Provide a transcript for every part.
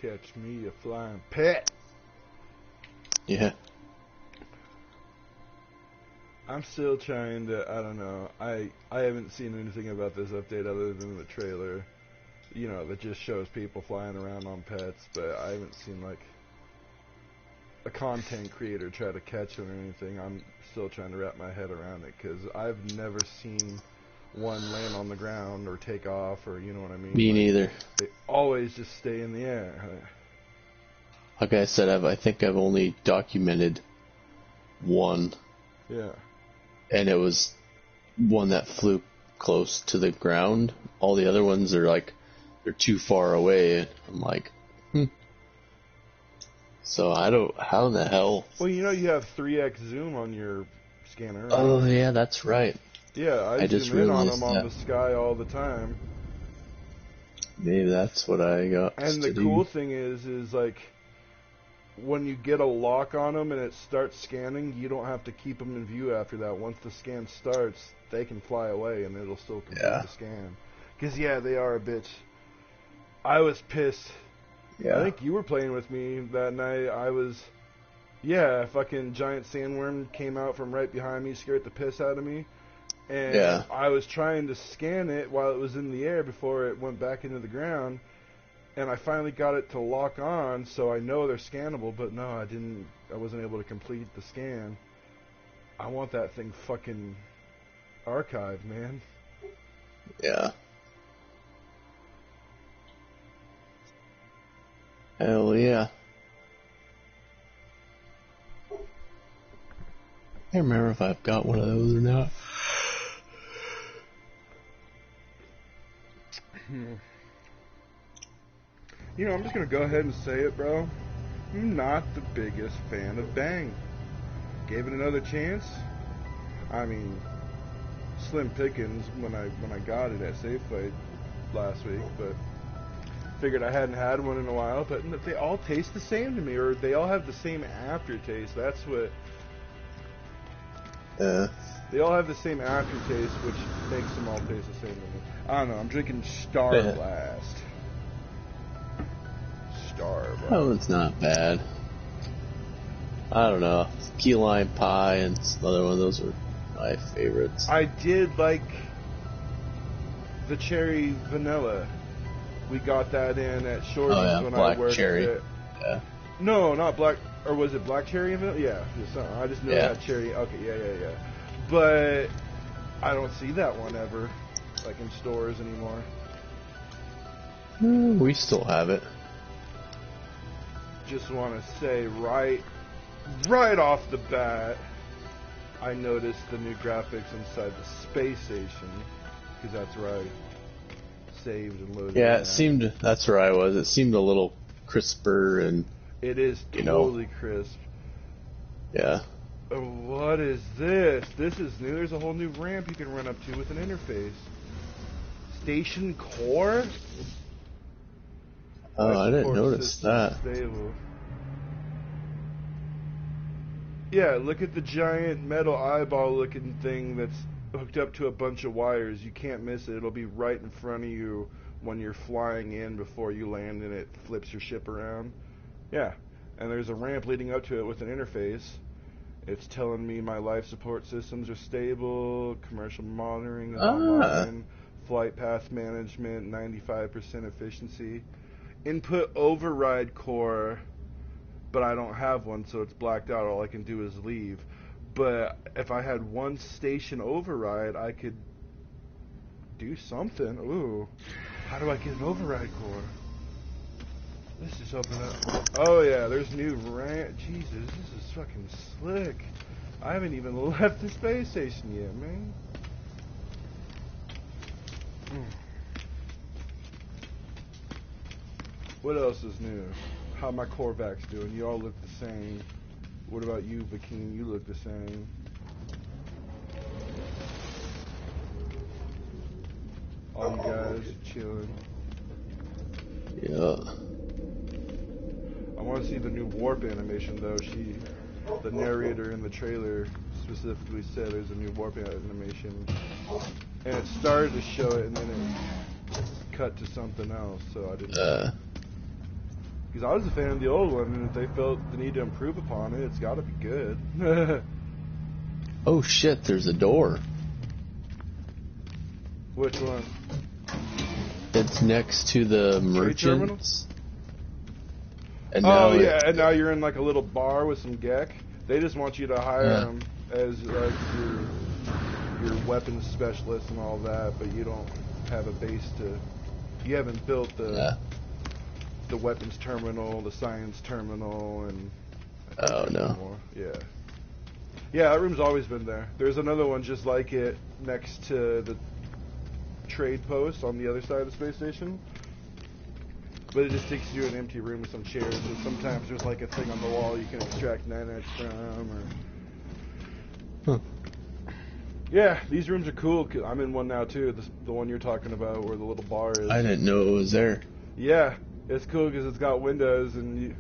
Catch me a flying pet. Yeah. I'm still trying to, I don't know, I haven't seen anything about this update other than the trailer, you know, that just shows people flying around on pets, but I haven't seen, like, a content creator try to catch one or anything. I'm still trying to wrap my head around it, because I've never seen one land on the ground or take off, or, you know what I mean? Me neither. They always just stay in the air. Like I said, I think I've only documented one. Yeah. And it was one that flew close to the ground. All the other ones are like, they're too far away. I'm like, So how in the hell? Well, you know you have 3x zoom on your scanner, right? Oh, yeah, that's right. Yeah, I just zoom in on realized them on that. the sky all the time. Maybe that's what I got And to the cool thing is like, when you get a lock on them and it starts scanning, you don't have to keep them in view after that. Once the scan starts, they can fly away and it'll still complete the scan. Because, yeah, they are a bitch. I was pissed. Yeah. I think you were playing with me that night. A fucking giant sandworm came out from right behind me, scared the piss out of me. And I was trying to scan it while it was in the air before it went back into the ground. And I finally got it to lock on, so I know they're scannable, but no, I wasn't able to complete the scan. I want that thing fucking archived, man. Yeah. Hell yeah. I can't remember if I've got one of those or not. You know, I'm just going to go ahead and say it, bro. I'm not the biggest fan of Bang. Gave it another chance. I mean, slim pickings when I got it at Safeway last week, but figured I hadn't had one in a while. But they all taste the same to me, or they all have the same aftertaste. That's what... They all have the same aftertaste, which makes them all taste the same to me. I don't know, I'm drinking Star Blast. Oh, it's not bad. I don't know. Key lime pie and another one of those are my favorites. I did like the cherry vanilla. We got that in at Shorty's when I worked cherry. There. Yeah. No, not black. Or was it black cherry and vanilla? Yeah. I just knew that cherry. Okay, yeah. But I don't see that one ever, like, in stores anymore. We still have it. Just want to say right off the bat, I noticed the new graphics inside the space station, because that's where I saved and loaded. Yeah, that's where I was. It seemed a little crisper and... It is totally crisp. Yeah. What is this? This is new. There's a whole new ramp you can run up to with an interface. Station core? Oh, I didn't notice that. Stable. Yeah, look at the giant metal eyeball looking thing that's hooked up to a bunch of wires. You can't miss it. It'll be right in front of you when you're flying in before you land, and it flips your ship around. Yeah, and there's a ramp leading up to it with an interface. It's telling me my life support systems are stable, commercial monitoring is online, flight path management, 95% efficiency. Input override core, but I don't have one, so it's blacked out. All I can do is leave. But if I had one station override, I could do something. Ooh, how do I get an override core? Let's just open up. Oh yeah, there's new ramp. Jesus, this is fucking slick. I haven't even left the space station yet, man. What else is new? How my Korvax doing? You all look the same. What about you, Bikini? You look the same. All you guys chilling. Yeah. I want to see the new warp animation though. The narrator in the trailer specifically said there's a new warp animation, and it started to show it, and then it cut to something else. So I didn't. Because I was a fan of the old one, and if they felt the need to improve upon it, it's got to be good. Oh shit, there's a door. Which one? It's next to the merchants. And now and now you're in like a little bar with some geck. They just want you to hire them as like your weapons specialist and all that, but you don't have a base to. You haven't built the weapons terminal, the science terminal, and more. Yeah, that room's always been there. There's another one just like it next to the trade post on the other side of the space station. But it just takes you to an empty room with some chairs, and sometimes there's like a thing on the wall you can extract nanites from, or... Yeah, these rooms are cool. 'Cause I'm in one now too, the one you're talking about where the little bar is. I didn't know it was there. Yeah, it's cool because it's got windows, and you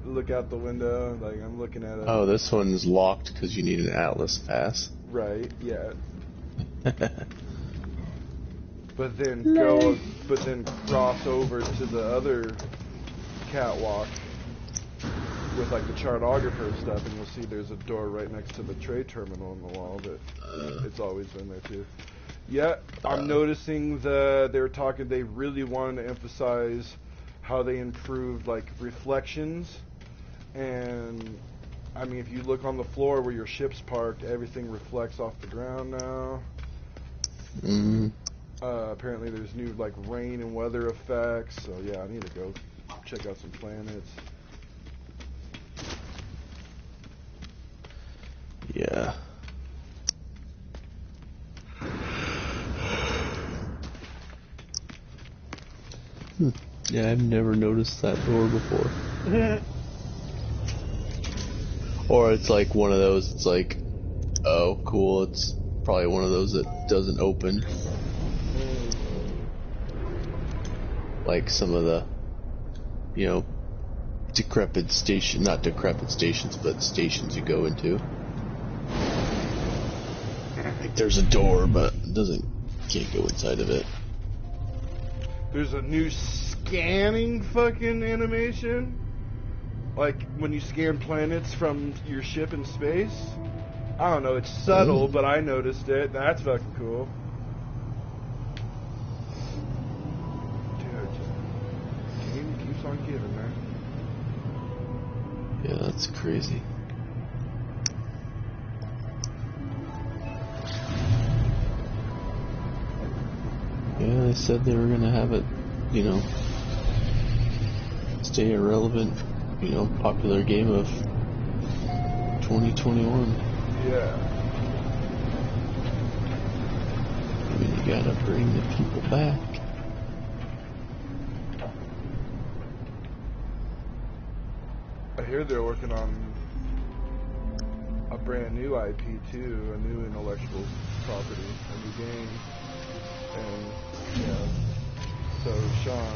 look out the window, like I'm looking at it. Oh, this one's locked because you need an Atlas pass. Right, yeah. But then cross over to the other catwalk with like the chartographer and stuff, and you'll see there's a door right next to the trade terminal on the wall, but it's always been there too. Yeah, I'm noticing they really wanted to emphasize how they improved like reflections, and I mean if you look on the floor where your ship's parked, everything reflects off the ground now. Apparently there's new like rain and weather effects, so yeah, I need to go check out some planets. Yeah. Yeah, I've never noticed that door before. Or it's like one of those, it's like, oh, cool, it's probably one of those that doesn't open. Like some of the, decrepit station, not decrepit stations, but stations you go into. Like there's a door, but can't go inside of it. There's a new scanning fucking animation. Like when you scan planets from your ship in space. I don't know, it's subtle, but I noticed it. That's fucking cool. On giving, man. Yeah, that's crazy. Yeah, they said they were gonna have it, stay a relevant, popular game of 2021. Yeah. I mean, you gotta bring the people back. I hear they're working on a brand new IP too, a new intellectual property, a new game, and yeah. So Sean.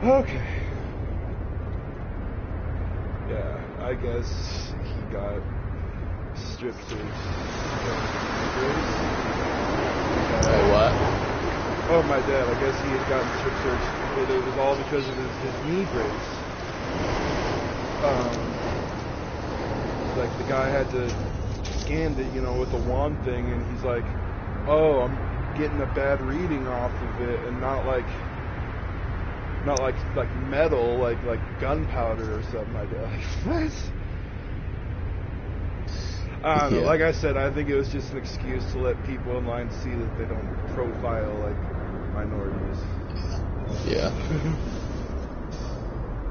Okay. Yeah, I guess he got strip searched. Hey, what? Oh, my dad, I guess he had gotten strip searched, but it was all because of his knee brace. Like, the guy had to scan it, you know, with a wand thing, and he's like, oh, I'm getting a bad reading off of it, and not like metal, like gunpowder or something like that. Like, what? I don't know. Yeah. Like I said, I think it was just an excuse to let people in line see that they don't profile like minorities. Yeah.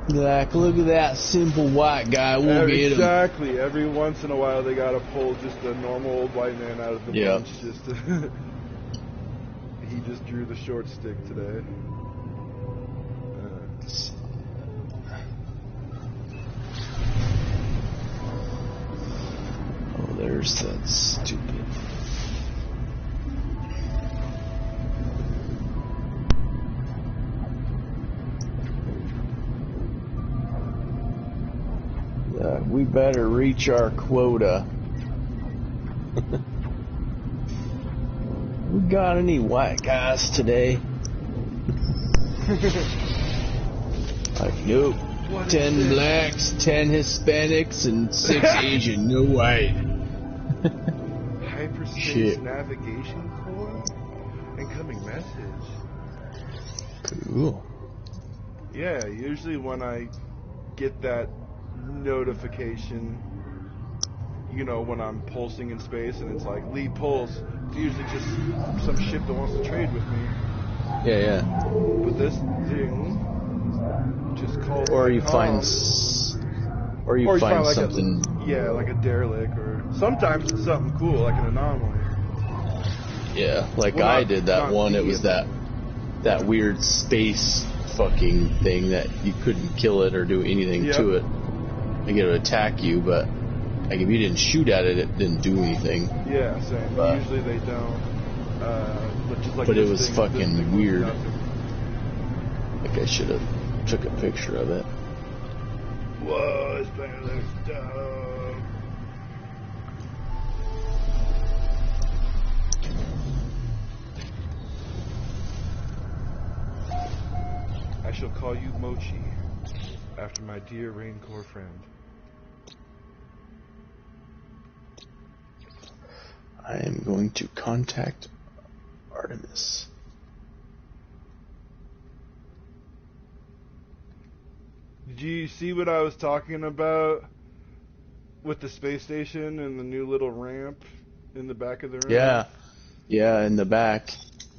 Like, look at that simple white guy. We'll get him. Exactly. Every once in a while, they gotta pull just a normal old white man out of the bunch. Just to he just drew the short stick today. Oh, there's that stupid. We better reach our quota. We got any white guys today? Like, nope. 10 blacks, 10 Hispanics, and 6 Asian. No white. Hyperspace navigation core? Incoming message. Cool. Yeah, usually when I get that notification, you know, when I'm pulsing in space and it's like, lead pulse, it's usually just some ship that wants to trade with me. Yeah. But this thing just calls. Or you find like something. like a derelict, or sometimes it's something cool, like an anomaly. Yeah, like well, I did that one. It was that weird space fucking thing that you couldn't kill it or do anything to it. Like it would attack you, but like if you didn't shoot at it, it didn't do anything. Yeah, same. But usually they don't. But it was fucking weird. Like I should have took a picture of it. Whoa, this thing looks dope. I shall call you Mochi, after my dear Rain Corps friend. I am going to contact Artemis. Did you see what I was talking about with the space station and the new little ramp in the back of the room? Yeah, in the back.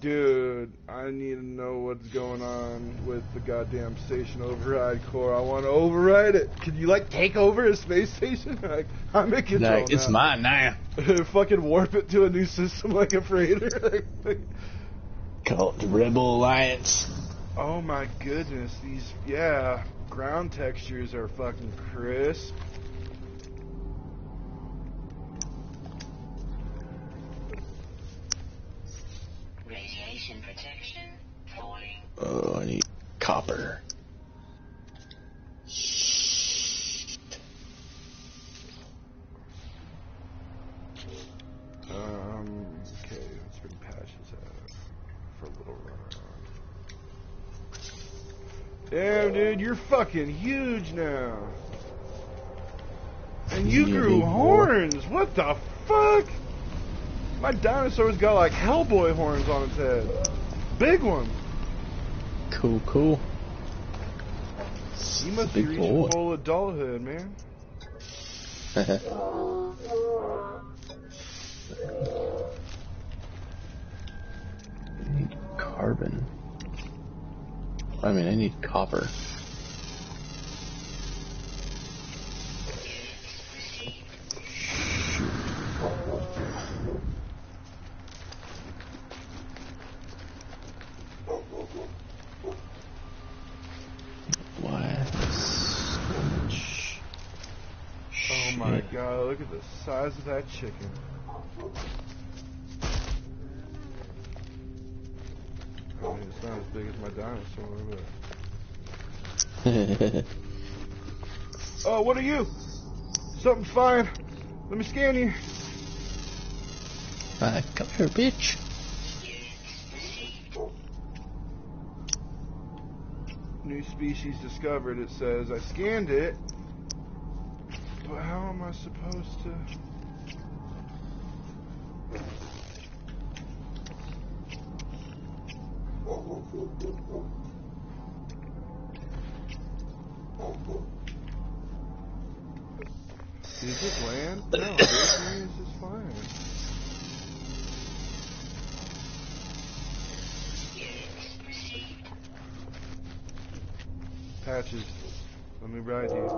Dude, I need to know what's going on with the goddamn station override core. I want to override it. Can you, like, take over a space station? Like, I'm in control now. It's mine now. Fucking warp it to a new system like a freighter. Call it the Rebel Alliance. Oh my goodness, these, ground textures are fucking crisp. Radiation protection falling. Oh, I need copper. Okay, let's bring patches out for a little run around. Damn, dude, you're fucking huge now. And you grew horns. What the fuck? My dinosaur's got like Hellboy horns on its head. Big one. Cool. You must be reaching full adulthood, man. I need carbon. I need copper. Oh my god, look at the size of that chicken. I mean, it's not as big as my dinosaur, but Oh, what are you? Something's fine. Let me scan you. Come here, bitch. New species discovered, it says. I scanned it. But how am I supposed to... Did it just land? No, everything is just fine. Patches, let me ride you.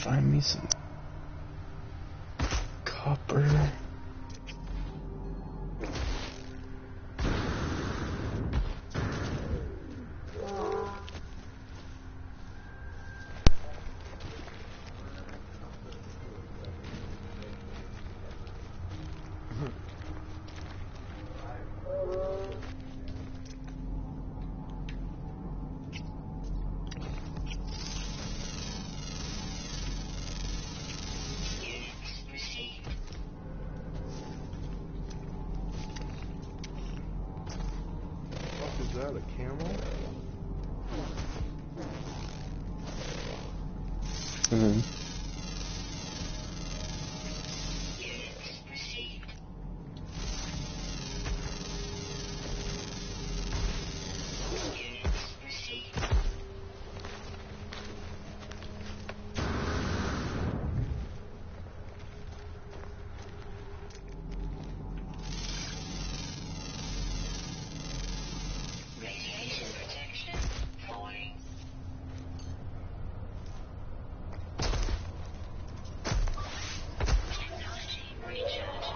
Find me some copper. Is that a camel? Mm-hmm. Radiation protection falling. Technology recharge.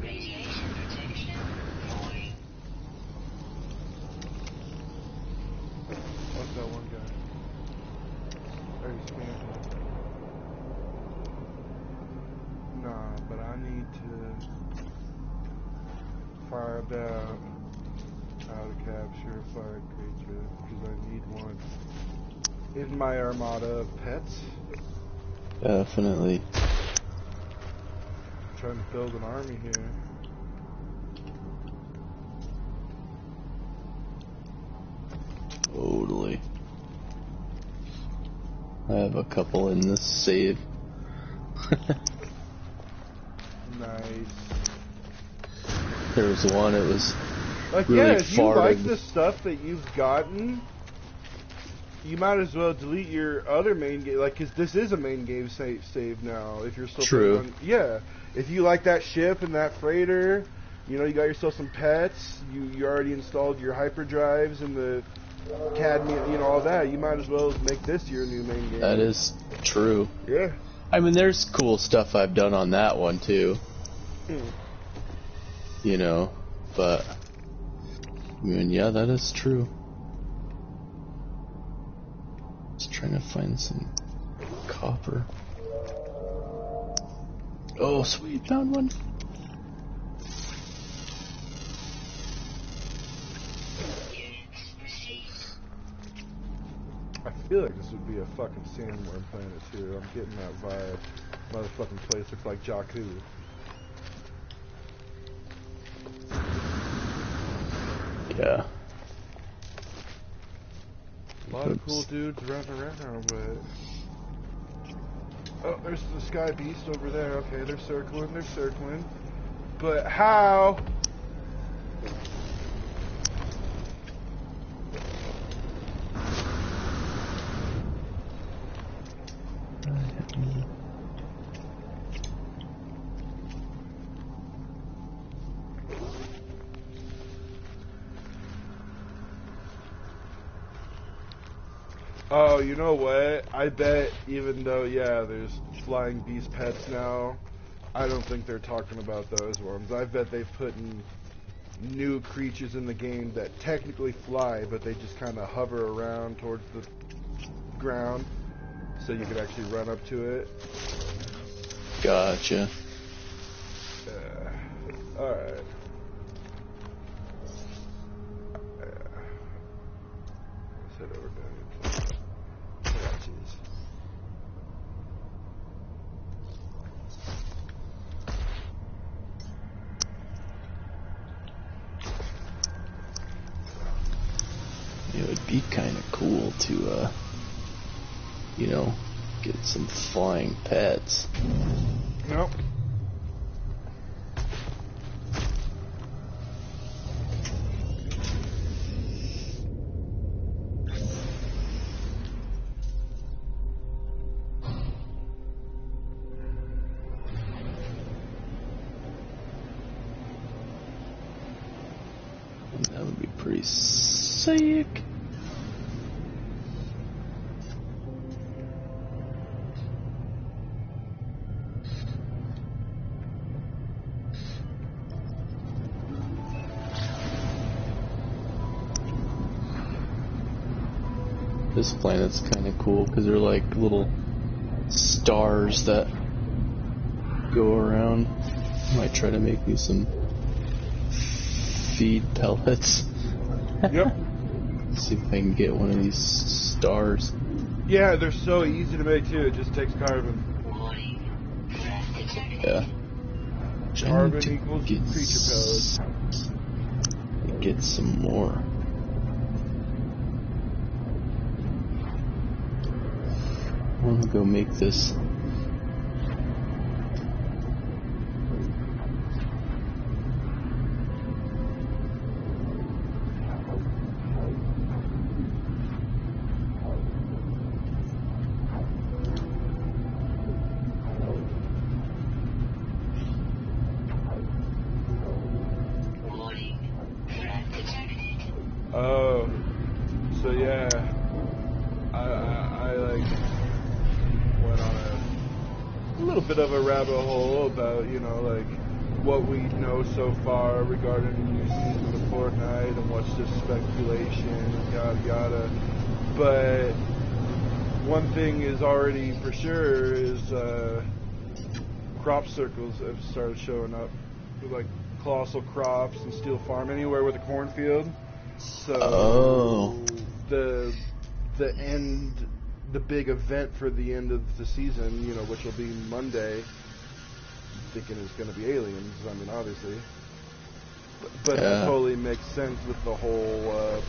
Radiation protection falling. What's that one guy? Are you scanned? Nah, but I need to find out how to capture a fire creature, because I need one in my armada of pets. Definitely. I'm trying to build an army here. Totally. I have a couple in this save. Nice. There was one, it was Like, really yeah, if you far like to- the stuff that you've gotten, you might as well delete your other main game, like, because this is a main game save now, if you're still True. playing on, yeah. If you like that ship and that freighter, you know, you got yourself some pets, you already installed your hyperdrives and the cadmium, you know, all that, you might as well make this your new main game. That is true. Yeah. I mean, there's cool stuff I've done on that one too. You know, but I mean, yeah, that is true. Just trying to find some copper. Oh, sweet, found one. I feel like this would be a fucking sandworm planet too. I'm getting that vibe. Motherfucking place looks like Jakku. Yeah. A lot of cool dudes running around, but... Oh, there's the sky beast over there. Okay, they're circling. But how? Oh, you know what? I bet even though, yeah, there's flying beast pets now, I don't think they're talking about those ones. I bet they've put in new creatures in the game that technically fly, but they just kind of hover around towards the ground, so you could actually run up to it. Gotcha. Alright. Let's head over to patches. It would be kind of cool to, you know, get some flying pets. Nope. That would be pretty sick. This planet's kind of cool because they're like little stars that go around. Might try to make me some feed pellets. Yep. See if I can get one of these stars. Yeah, they're so easy to make too. It just takes carbon. Yeah. Carbon equals creature pellets. Get some more. I'm gonna go make this. Oh, so yeah, I like went on a little bit of a rabbit hole about, you know, like what we know so far regarding the new season of Fortnite and what's just speculation and yada yada. But one thing is already for sure is crop circles have started showing up with like colossal crops and steel farm anywhere with a cornfield. So the big event for the end of the season, you know, which will be Monday, thinking it's going to be aliens. I mean, obviously, but Yeah. that totally makes sense with the whole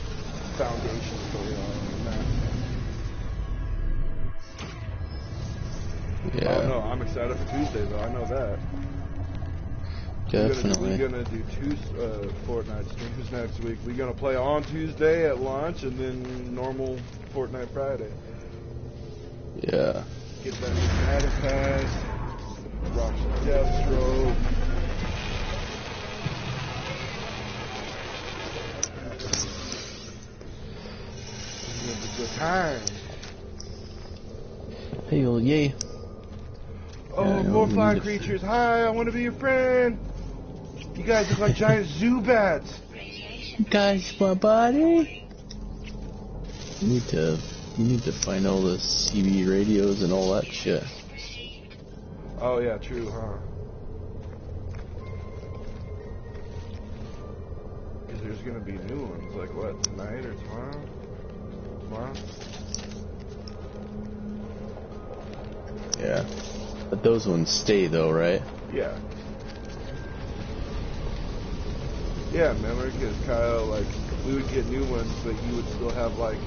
foundation going on and that. Yeah. Oh no, I'm excited for Tuesday though. I know that. Definitely. We're gonna do two Fortnite streams next week. We're gonna play on Tuesday at launch and then normal Fortnite Friday. Yeah. Get that new battle pass, rock some Deathstroke. It's gonna be a good time. Hey, old yay. Oh, Yeah, I know, more we flying need to- creatures. Hi, I want to be your friend. You guys look like giant Zubats. Guys, my buddy. You need to find all the CB radios and all that shit. Oh yeah, true, huh? Because there's gonna be new ones, like what, tonight or tomorrow? Tomorrow? Yeah. But those ones stay though, right? Yeah. Yeah, remember? Because Kyle, like, we would get new ones, but you would still have, like,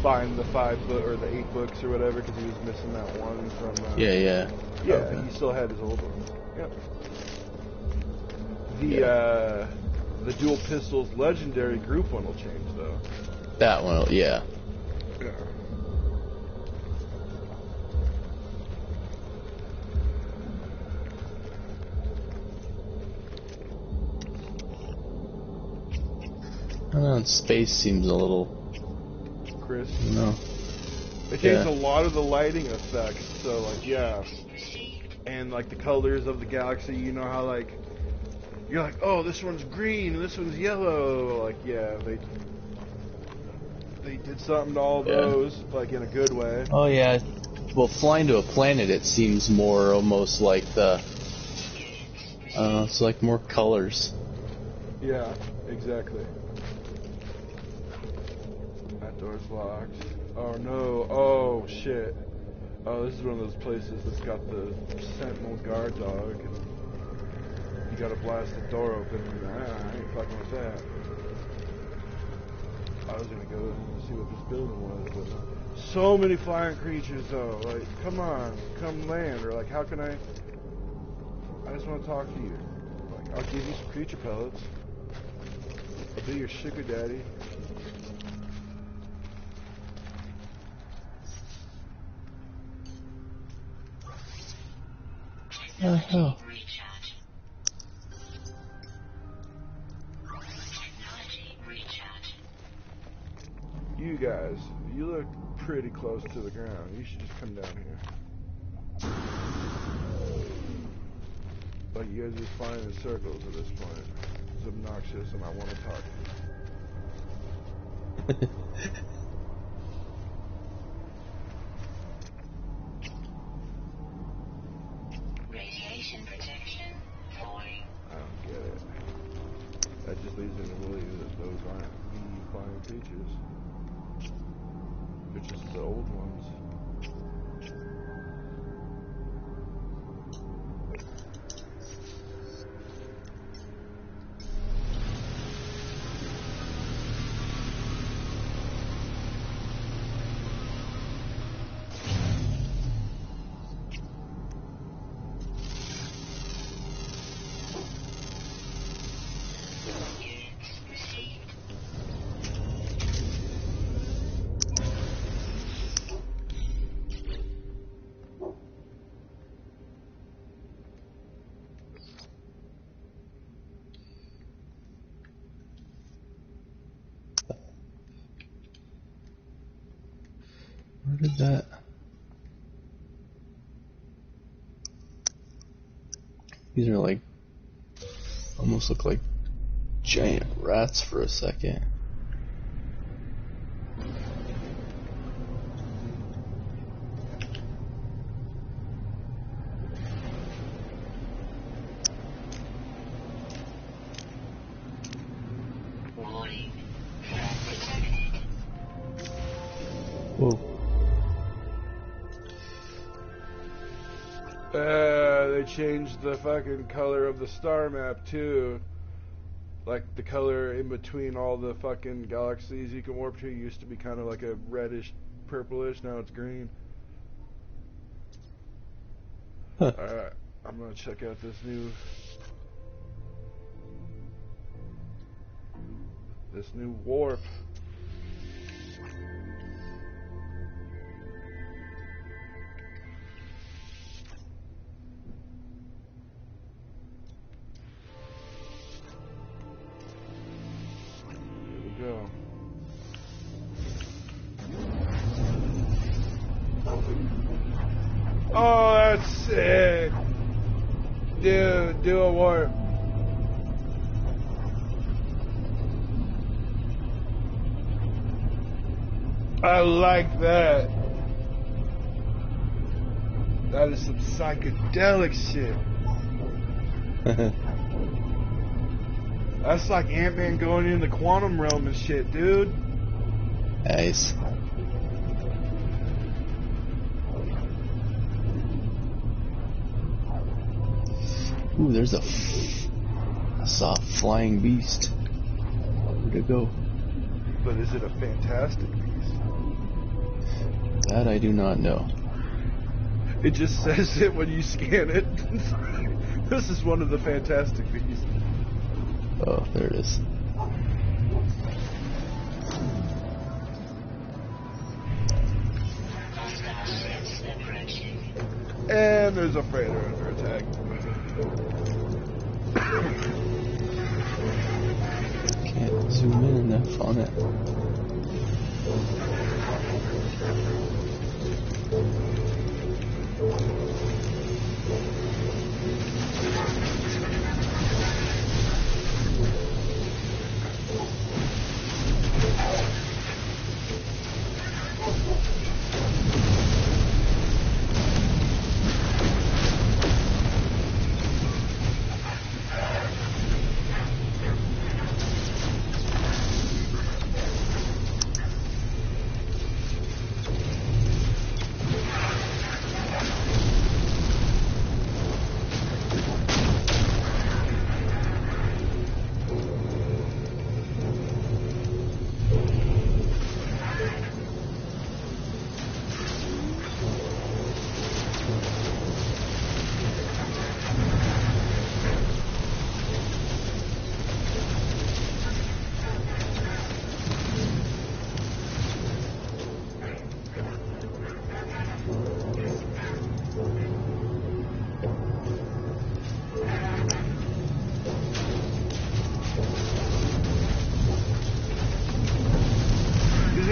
buying the 5 book or the 8 books or whatever, because he was missing that one from. Yeah. Yeah, Okay. he still had his old one. Yep. The dual pistols legendary group one will change though. That one, yeah. Yeah. I don't know, space seems a little, Chris. you know. It changed a lot of the lighting effects. So like, yeah, and like the colors of the galaxy. You know how like you're like, oh, this one's green and this one's yellow. Like, yeah, they did something to all those, like in a good way. Oh yeah. Well, flying to a planet, it seems more almost like the. It's like more colors. Yeah, exactly. That door's locked. Oh no! Oh shit! Oh, this is one of those places that's got the sentinel guard dog. You gotta blast the door open. I ain't fucking with that. I was gonna go in and see what this building was, but so many flying creatures though. Like, come on, come land, or like, how can I just want to talk to you. Like, I'll give you some creature pellets. I'll be your sugar daddy. Oh hell. Recharge. Technology recharge. You guys, you look pretty close to the ground. You should just come down here. Like, you guys are just flying in circles at this point. It's obnoxious and I want to talk to you. Radiation protection falling. I don't get it. That just leads me to believe that those aren't the flying creatures. They're just the old ones. Units received. Where did that? These are like almost look like giant rats for a second. Warning. Threat detected. Whoa. They changed the fucking color of the star map too. Like the color in between all the fucking galaxies you can warp to used to be kind of like a reddish, purplish. Now it's green. Huh. Alright, I'm gonna check out this new warp. Here we go. Oh, that's sick. Dude, do a warp. I like that. That is some psychedelic shit. That's like Ant-Man going in the quantum realm and shit, dude. Nice. Ooh, there's I saw a flying beast. Where'd it go? But is it a fantastic beast? That I do not know. It just says it when you scan it. This is one of the fantastic beasts. Oh, there it is. Hostile ships approaching. And there's a freighter under attack. Can't zoom in enough on it.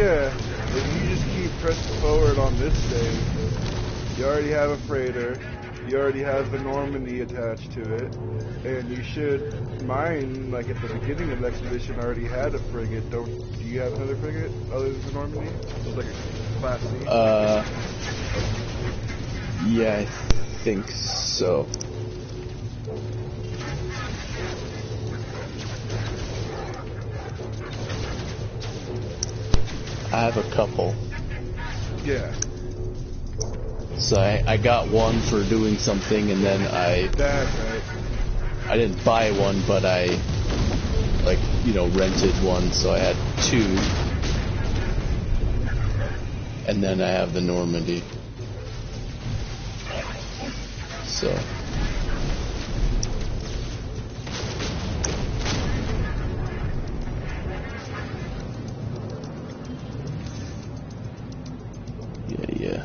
yeah, if you just keep pressing forward on this stage, you already have a freighter, you already have the Normandy attached to it, and you should, mine, like at the beginning of the expedition, already had a frigate. Do you have another frigate other than the Normandy? It was like a Class C? Yeah, I think so. I have a couple. Yeah. So I got one for doing something, and then That's right. I didn't buy one, but I, like, you know, rented one, so I had two. And then I have the Normandy. So. Yeah.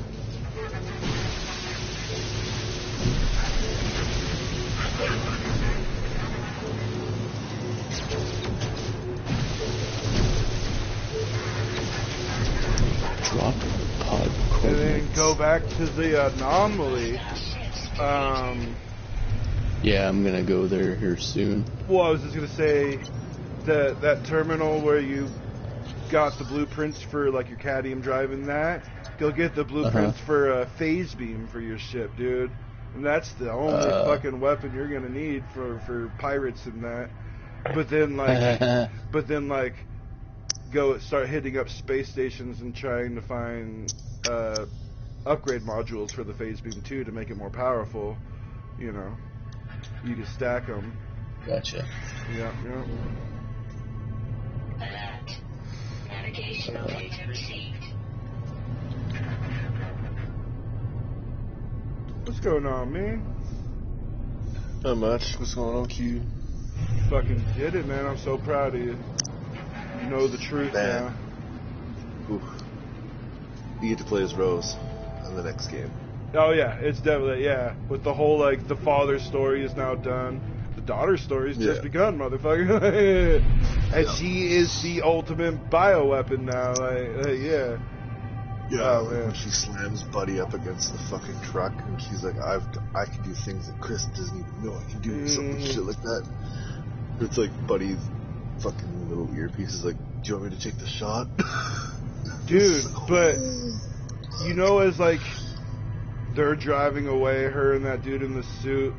Drop pod coordinates. And then go back to the anomaly. Yeah, I'm gonna go there here soon. Well, I was just gonna say that terminal where you got the blueprints for like your cadmium driving that. Go get the blueprints for a phase beam for your ship, dude. And that's the only fucking weapon you're gonna need for pirates and that. But then like, go start hitting up space stations and trying to find upgrade modules for the phase beam too to make it more powerful. You know, you can stack them. Gotcha. Yeah. Alert. Navigational data received. What's going on, man? Not much. What's going on, Q? Fucking did it, man. I'm so proud of you. You know the truth Man. now. Ooh. You get to play as Rose in the next game. Oh yeah, it's definitely, yeah. With the whole, like, the father's story is now done. The daughter's story's just begun, motherfucker. And she is the ultimate bioweapon now. Like, yeah. Yeah, Oh, like man. when she slams Buddy up against the fucking truck, and she's like, I can do things that Chris doesn't even know I can do, something shit like that. It's like Buddy's fucking little earpiece is like, do you want me to take the shot? Dude, but, you know, as, like, they're driving away, her and that dude in the suit,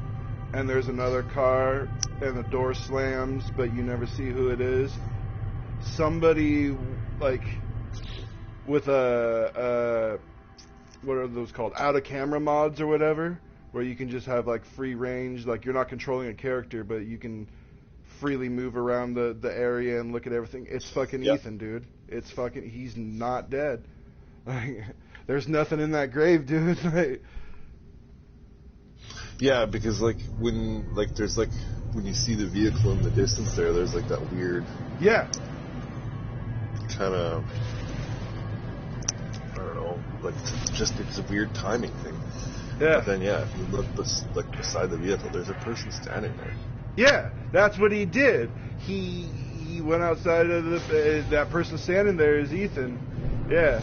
and there's another car, and the door slams, but you never see who it is. Somebody, like, with a what are those called? Out-of-camera mods or whatever, where you can just have, like, free range, like, you're not controlling a character, but you can freely move around the area and look at everything. It's fucking Ethan, dude. It's fucking, he's not dead. Like, there's nothing in that grave, dude. Like, Yeah, because like when you see the vehicle in the distance there's like that weird yeah. kind of, I don't know, like it's a weird timing thing. Yeah. But then if you look beside the vehicle, there's a person standing there. Yeah, that's what he did. He went outside of the that person standing there is Ethan. Yeah.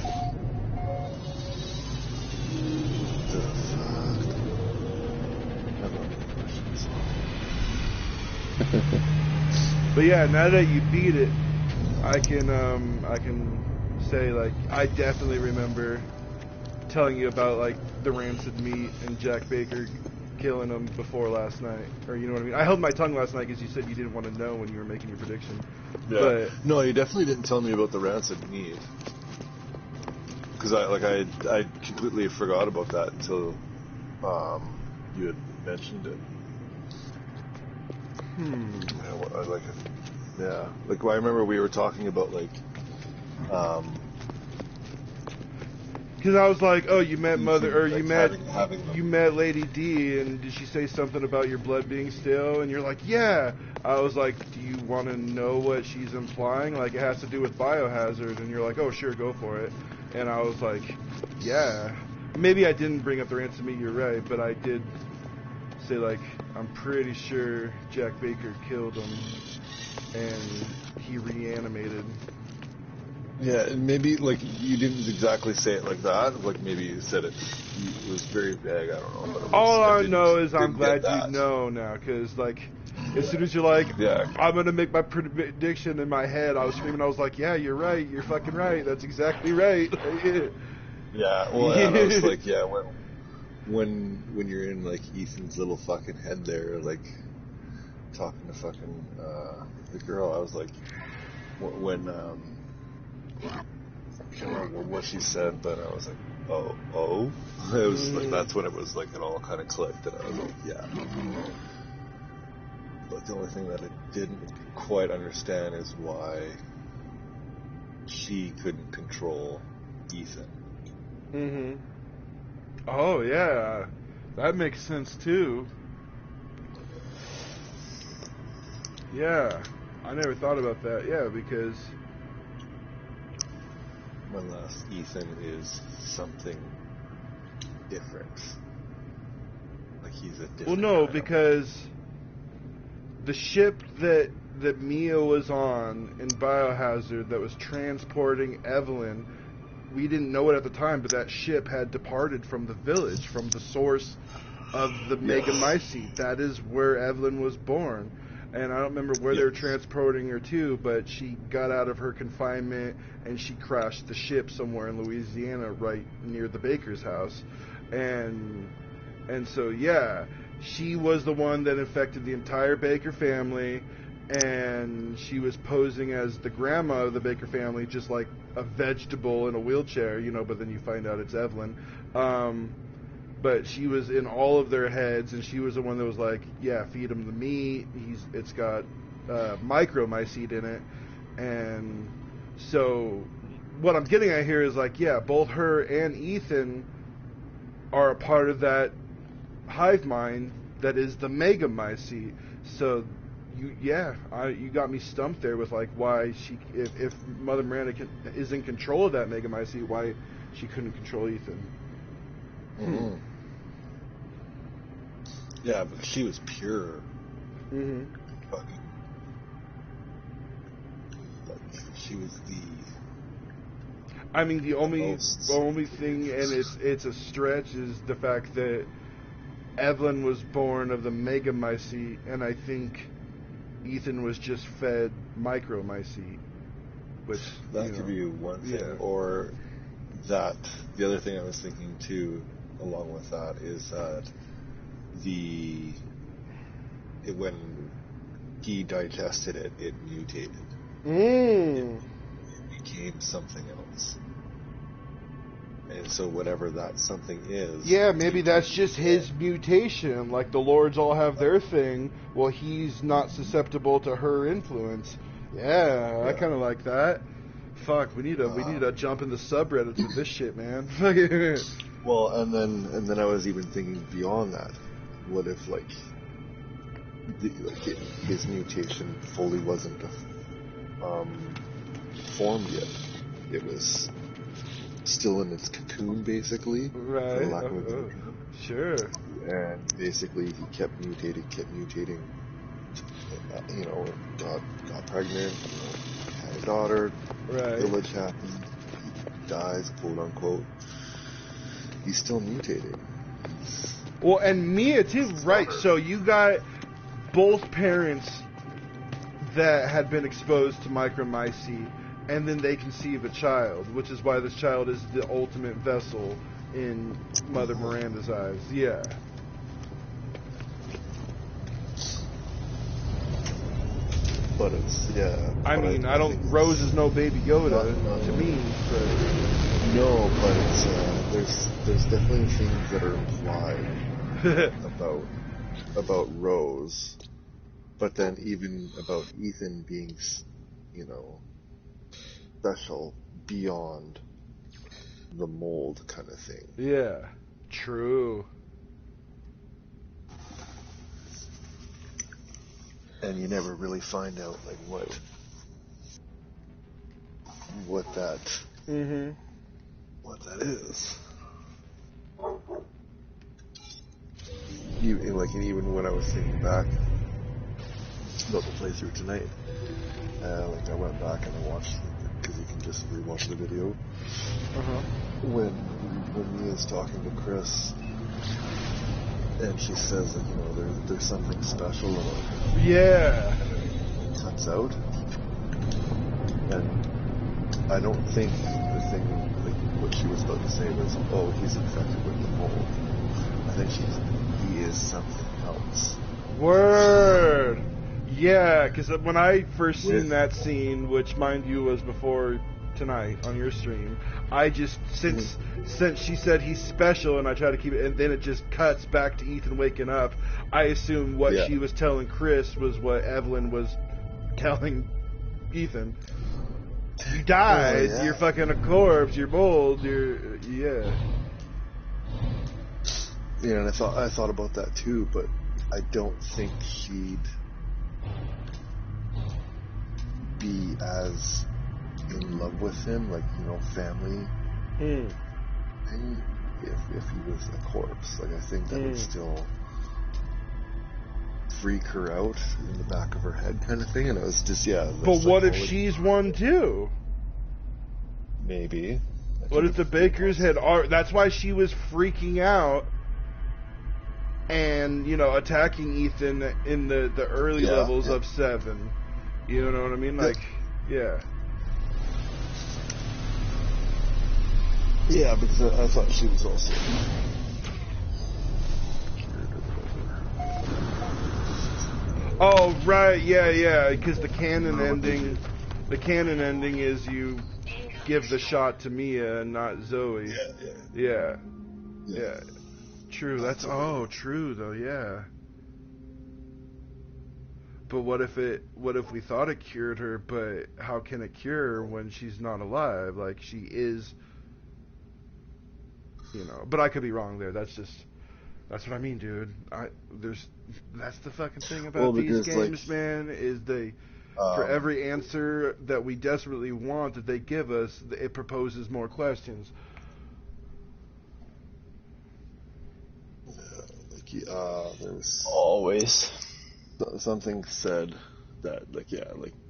But yeah, now that you beat it, I can say, like, I definitely remember telling you about, like, the rancid meat and Jack Baker killing him before last night, or you know what I mean. I held my tongue last night because you said you didn't want to know when you were making your prediction. Yeah. But no, you definitely didn't tell me about the rancid meat, because I completely forgot about that until you had mentioned it. Like I remember we were talking about like because I was like, oh, you met Mother, or you met having you met Lady D, and did she say something about your blood being stale? And you're like, yeah. I was like, do you want to know what she's implying? Like, it has to do with biohazard. And you're like, oh, sure, go for it. And I was like, yeah. Maybe I didn't bring up the ransom meat, you're right, but I did say, like, I'm pretty sure Jack Baker killed him, and he reanimated. Yeah, and maybe like you didn't exactly say it like that. Like maybe you said it. It was very vague. I don't know. But it was, All I didn't- know is I'm didn't get glad you that. know now, because, like, as soon as you're like, Yeah. I'm going to make my prediction in my head, I was screaming, I was like, yeah, you're right, you're fucking right, that's exactly right. Yeah. Well, and I was like, yeah, when you're in like Ethan's little fucking head there, like talking to fucking the girl, I was like, when I can't remember what she said, but I was like, oh, it was like that's when it was like it all kind of clicked, and I was like, yeah. But the only thing that I didn't quite understand is why she couldn't control Ethan. Mm-hmm. Oh, yeah. That makes sense, too. Yeah. I never thought about that. Yeah, because... Unless Ethan is something different. Like he's a different Well, no, kind of- because the ship that Mia was on in Biohazard that was transporting Evelyn, we didn't know it at the time, but that ship had departed from the village, from the source of the Megamycete. That is where Evelyn was born. And I don't remember where they were transporting her to, but she got out of her confinement and she crashed the ship somewhere in Louisiana right near the baker's house. And so, yeah, she was the one that infected the entire Baker family, and she was posing as the grandma of the Baker family, just like a vegetable in a wheelchair, you know, but then you find out it's Evelyn. But she was in all of their heads, and she was the one that was like, yeah, feed him the meat. It's got micromycete in it. And so what I'm getting at here is like, yeah, both her and Ethan are a part of that hive mind that is the megamycete. So you got me stumped there with like why she, if Mother Miranda is in control of that megamycete, why she couldn't control Ethan. Mm-hmm. Yeah, but she was pure. Mm-hmm. Fucking. Like, she was the. I mean, the only thing, and Yes. it's a stretch, is the fact that Evelyn was born of the megamycete, and I think Ethan was just fed micromycete, which That could be one thing, yeah. or that the other thing I was thinking too, along with that, is that when he digested it, it mutated. It became something else, and so whatever that something is. Yeah, maybe that's just his mutation. Like the Lords all have their thing. Well, he's not susceptible to her influence. Yeah. I kind of like that. Fuck, we need to jump in the subreddits with this shit, man. Well, and then I was even thinking beyond that. What if his mutation fully wasn't formed yet? It was still in its cocoon, basically. Right. For lack of a better term. Sure. And basically, he kept mutating. You know, got pregnant. You know, had a daughter. Right. Village happened. He dies, quote unquote. He's still mutating. Well, and Mia too, right? So you got both parents that had been exposed to micromycete, and then they conceive a child, which is why this child is the ultimate vessel in Mother Miranda's eyes. Yeah. But it's, I mean, I don't. Rose is no Baby Yoda to me, but no, but it's there's definitely things that are implied about Rose, but then even about Ethan being, you know, special beyond the mold kind of thing. yeah, true. And you never really find out like what that is. Even when I was thinking back about the playthrough tonight, I went back and I watched, because because you can just rewatch the video. Uh-huh. When Mia's talking to Chris, and she says that, you know, there's something special about him. Yeah. It cuts out. And I don't think the thing, like, what she was about to say was, oh, he's infected with the mold. I think he is something else. Word! Yeah, because when I first seen that scene, which, mind you, was before tonight on your stream, I just, since she said he's special, and I try to keep it, and then it just cuts back to Ethan waking up, I assumed what she was telling Chris was what Evelyn was telling Ethan. You died, you're fucking a corpse, you're bold, yeah, and I thought about that too, but I don't think he'd be as in love with him, like, you know, family thing, if he was a corpse. Like, I think that would still freak her out in the back of her head, kind of thing. And it was just, but what if she's one too? Maybe. What if the Bakers had... That's why she was freaking out and, you know, attacking Ethan in the early levels of 7. You know what I mean? Like, yeah. Yeah, because I thought she was also... Oh, right, yeah, because the canon ending is you give the shot to Mia and not Zoe. Yeah. True, true though, yeah. But what if we thought it cured her, but how can it cure her when she's not alive? Like, she is, you know, but I could be wrong there. That's what I mean, dude. That's the fucking thing about these games, like, man, is they, for every answer that we desperately want that they give us, it proposes more questions. There's always something said that, like,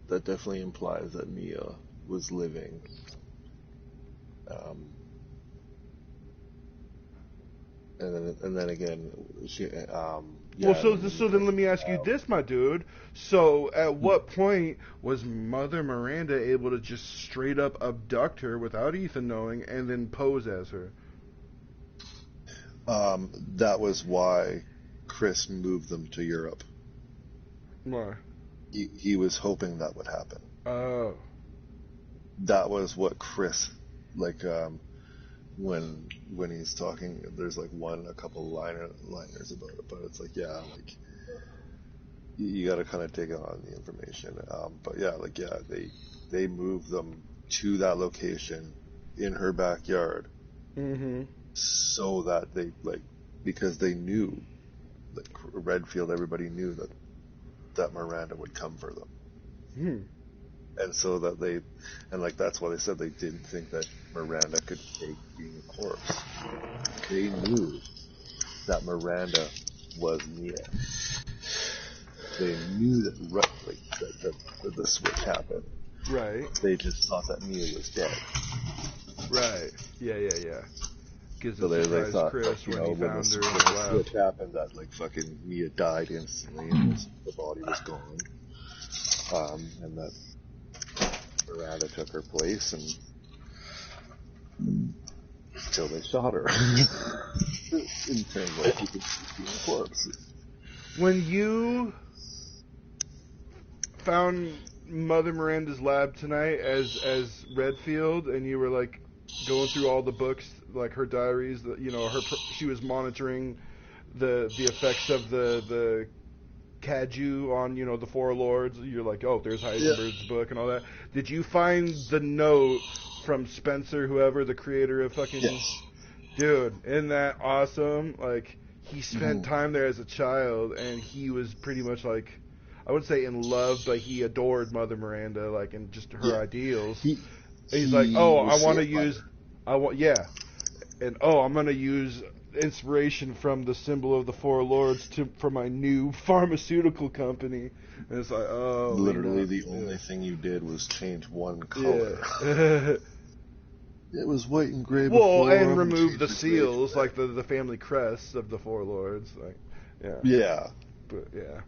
that definitely implies that Mia was living. And then again, she. So then let me ask you this, my dude. So at what point was Mother Miranda able to just straight up abduct her without Ethan knowing and then pose as her? That was why Chris moved them to Europe. Why? He was hoping that would happen. Oh. That was what Chris, like, when he's talking, there's like a couple liners about it, but it's like, like, you got to kind of dig on the information. But they moved them to that location in her backyard, so that they, like, because they knew, like, Redfield, everybody knew that Miranda would come for them. And so that that's why they said they didn't think that Miranda could fake being a corpse. They knew that Miranda was Mia. They knew that the switch happened. Right. They just thought that Mia was dead. Right. Yeah. So they thought, Chris, like, you know, when when the switch happened, that, like, fucking Mia died instantly and the body was gone. And that Miranda took her place until they shot her. In terms of, like, you could see a corpse. When you found Mother Miranda's lab tonight as Redfield, and you were, like, going through all the books, like her diaries, you know, she was monitoring the effects of the Kaju on, you know, the Four Lords. You're like, oh, there's Heisenberg's book and all that. Did you find the note from Spencer, whoever, the creator of fucking... Yes. Dude, isn't that awesome? Like, he spent time there as a child, and he was pretty much, like, I wouldn't say in love, but he adored Mother Miranda, like, and just her ideals. He's like, oh, I want to use... I'm going to use inspiration from the symbol of the Four Lords for my new pharmaceutical company. And it's like, oh, literally the only thing you did was change one color. Yeah. It was white and gray before. Well, and remove the seals, like the family crests of the Four Lords. Like, yeah. Yeah. But yeah.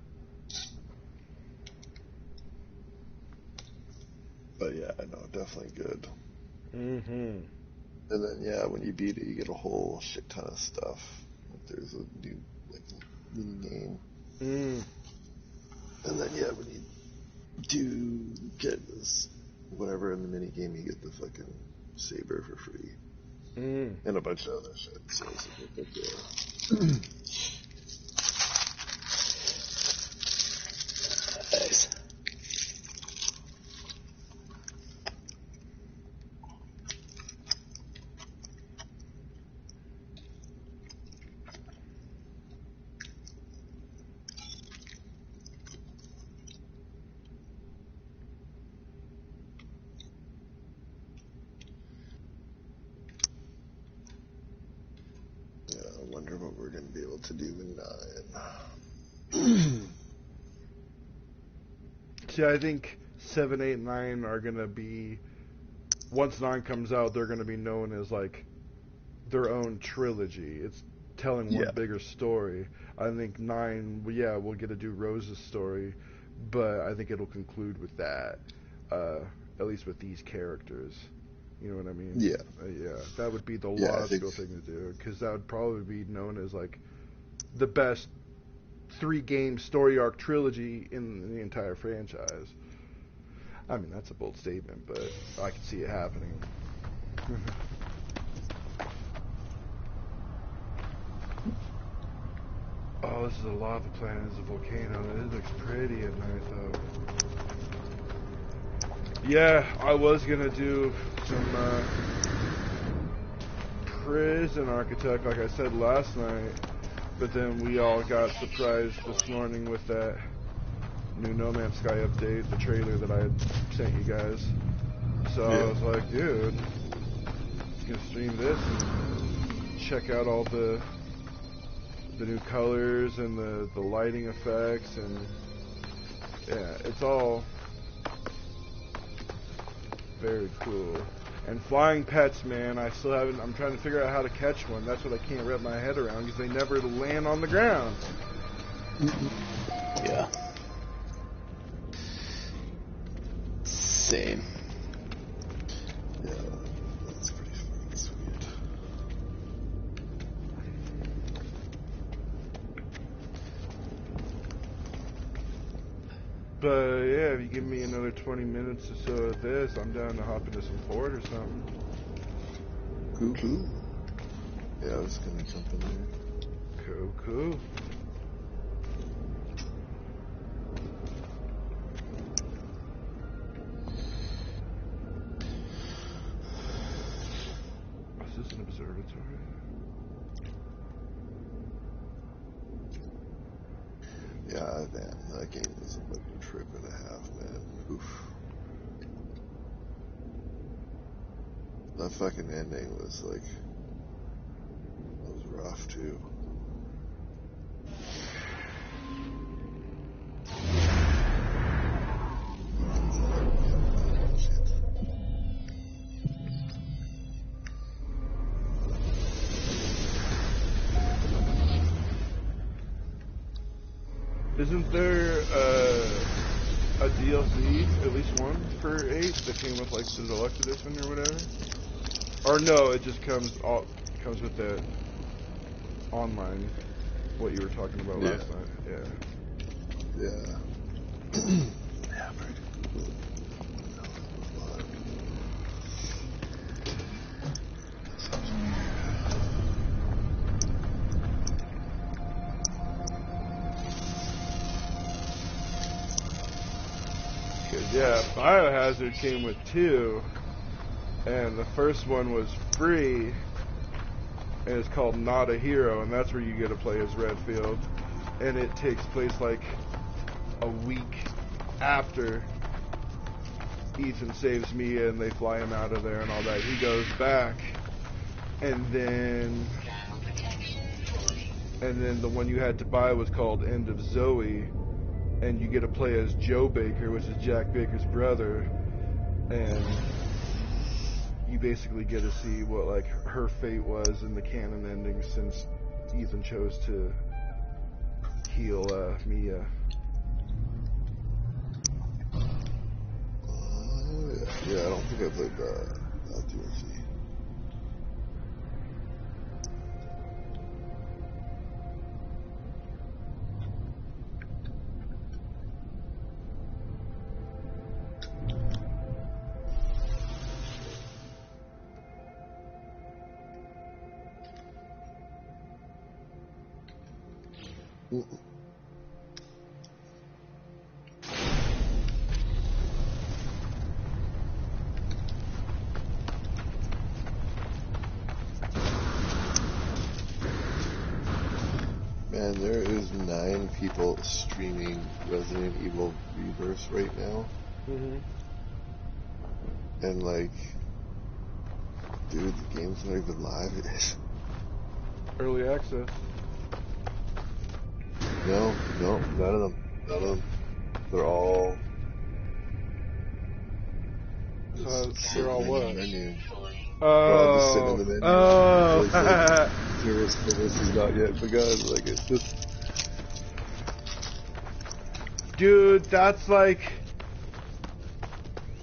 But yeah, no, definitely good. Mm-hmm. And then yeah, when you beat it, you get a whole shit ton of stuff. Like, there's a new mini game. Mm. And then yeah, when you do get this whatever in the mini game, you get the fucking saber for free. Mm. And a bunch of other shit. So it's a good deal. Nice. Yeah, I wonder what we're going to be able to do in 9. See, I think 7, 8, 9 are going to be, once 9 comes out, they're going to be known as, like, their own trilogy. It's telling one bigger story. I think 9, yeah, we'll get to do Rose's story, but I think it'll conclude with that, at least with these characters. You know what I mean? Yeah. Yeah, that would be the Yeah, logical thing to do, because that would probably be known as, like, the best 3-game story arc trilogy in the entire franchise. I mean, that's a bold statement, but I can see it happening. Oh, this is a lava planet. This is a volcano. It looks pretty at night, though. Yeah, I was gonna do some prison architect, like I said last night, but then we all got surprised this morning with that new No Man's Sky update, the trailer that I had sent you guys. So I was like, dude, I'm gonna stream this and check out all the new colors and the lighting effects, and yeah, it's all very cool. And flying pets, man, I still haven't, I'm trying to figure out how to catch one. That's what I can't wrap my head around, because they never land on the ground. Yeah. Same. Yeah, that's pretty fucking sweet. But yeah, if you give me another 20 minutes or so of this, I'm down to hop into some port or something. Cool. Yeah, I was gonna jump in there. Cool. Is this an observatory? Yeah, man, that game was a fucking trip and a half, man. Oof. That fucking ending was like, it was rough too. Isn't there a DLC, at least one, for 8 that came with like the deluxe edition or whatever? Or no, it just comes with the online, what you were talking about last night. Yeah. Yeah, pretty cool. Yeah, Biohazard came with 2, and the first one was free, and it's called Not a Hero, and that's where you get to play as Redfield, and it takes place like a week after Ethan saves Mia and they fly him out of there and all that. He goes back, and then Ground protection and then the one you had to buy was called End of Zoe, and you get to play as Joe Baker, which is Jack Baker's brother, and you basically get to see what like her fate was in the canon ending since Ethan chose to heal Mia. Yeah, I don't think I played that DLC. Man, there is 9 people streaming Resident Evil Rebirth right now. Mm-hmm. And like, dude, the game's not even live yet. Early access. No, none of them. They're all. So they're all what? Menu. Oh. Just sitting in the menu. Oh. It's like, service is not yet begun. Like, it's just. Dude, that's like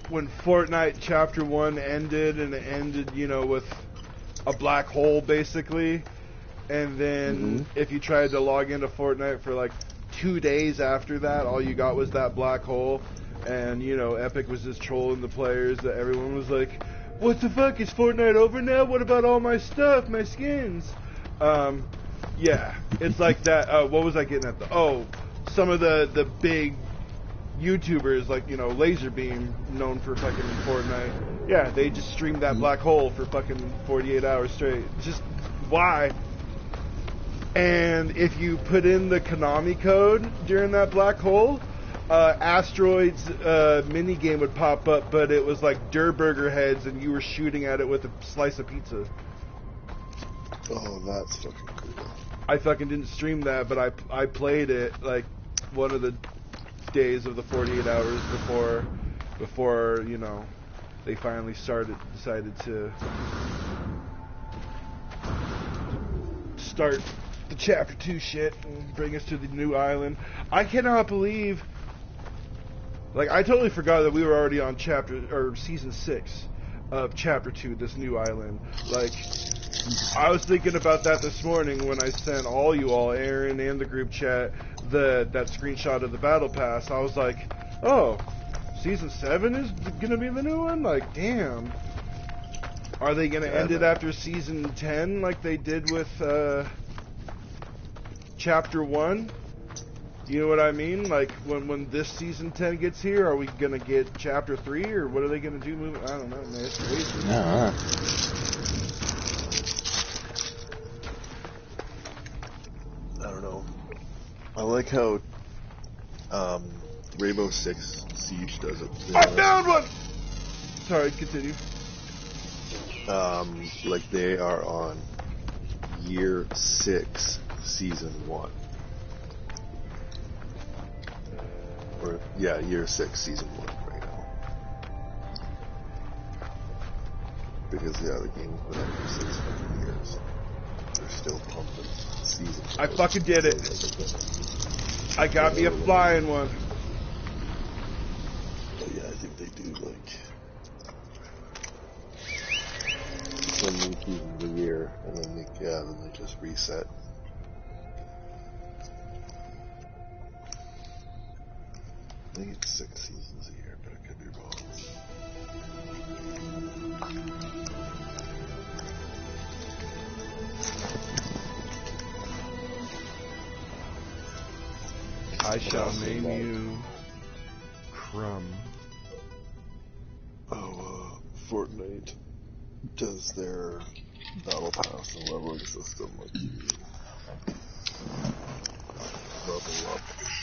when Fortnite Chapter 1 ended, and it ended, you know, with a black hole, basically. And then if you tried to log into Fortnite for like 2 days after that, all you got was that black hole. And, you know, Epic was just trolling the players that everyone was like, what the fuck, is Fortnite over now? What about all my stuff, my skins? Yeah, it's like that. What was I getting at? Some of the big YouTubers, like, you know, Laserbeam, known for fucking Fortnite. Yeah, they just streamed that black hole for fucking 48 hours straight. Just, why? And if you put in the Konami code during that black hole, Asteroid's minigame would pop up, but it was like Durburger heads, and you were shooting at it with a slice of pizza. Oh, that's fucking cool. I fucking didn't stream that, but I played it like one of the days of the 48 hours before you know, they finally decided to start the Chapter 2 shit and bring us to the new island. I cannot believe, like, I totally forgot that we were already on season 6 of Chapter 2, this new island. Like, I was thinking about that this morning when I sent all Aaron and the group chat, that screenshot of the battle pass. I was like, oh, season 7 is gonna be the new one? Like, damn. Are they gonna end it after season 10 like they did with Chapter 1? You know what I mean? Like, when this season 10 gets here, are we gonna get Chapter 3, or what are they gonna do? I don't know, man. It's crazy. I don't know. I like how Rainbow Six Siege does it. I found one! Sorry, continue. Like, they are on year 6, season 1. Or, yeah, year 6, season 1 right now. Because, yeah, the game's been out for 6 fucking years. They're still pumping seasons. I fucking did it. I got me a flying one. But yeah, I think they do, like, some new seasons a year, and then they just reset. I think it's 6 seasons a year, but I could be wrong. I shall name you Crumb. Fortnite does their battle pass and leveling system, like, you level up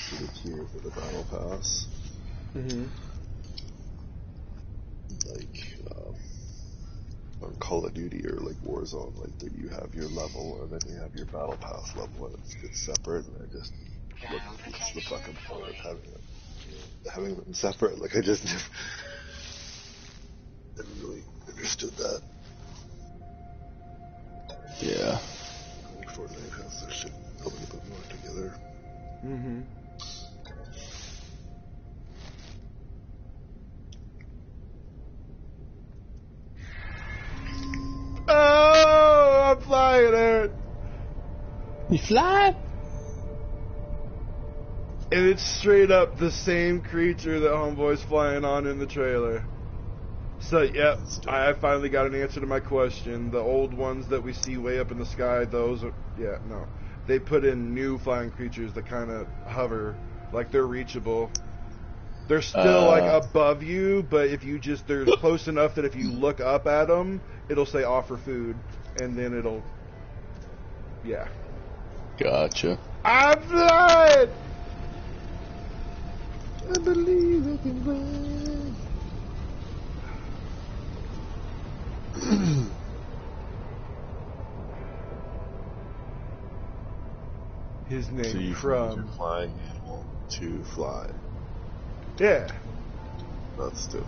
to the tier for the battle pass. Mm-hmm. Like, on Call Call of Duty or like Warzone, like that you have your level and then you have your battle pass level and it's separate. And I just what's the fucking point of having them separate? Like I just never really understood that. Yeah. Fortnite has their shit a little bit more together. Mm-hmm. Oh, I'm flying, Aaron. You fly? And it's straight up the same creature that Homeboy's flying on in the trailer. So, yep, I finally got an answer to my question. The old ones that we see way up in the sky, those are, yeah, no. They put in new flying creatures that kind of hover, like they're reachable. They're still, like, above you, but if you just, they're close enough that if you look up at them, it'll say offer food, and then it'll, yeah. Gotcha. I'm flying! I believe I can fly. His name So you from your flying animal to fly. Yeah. That's dope.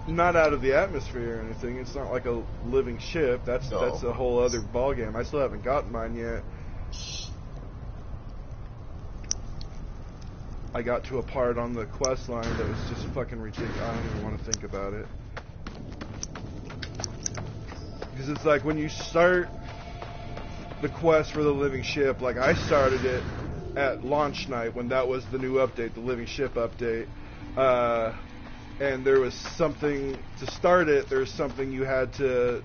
Not out of the atmosphere or anything. It's not like a living ship. That's a whole other ballgame. I still haven't gotten mine yet. I got to a part on the quest line that was just fucking ridiculous. I don't even want to think about it. Because it's like when you start the quest for the living ship, like I started it at launch night when that was the new update, the living ship update. And there was something to start it. There's something you had to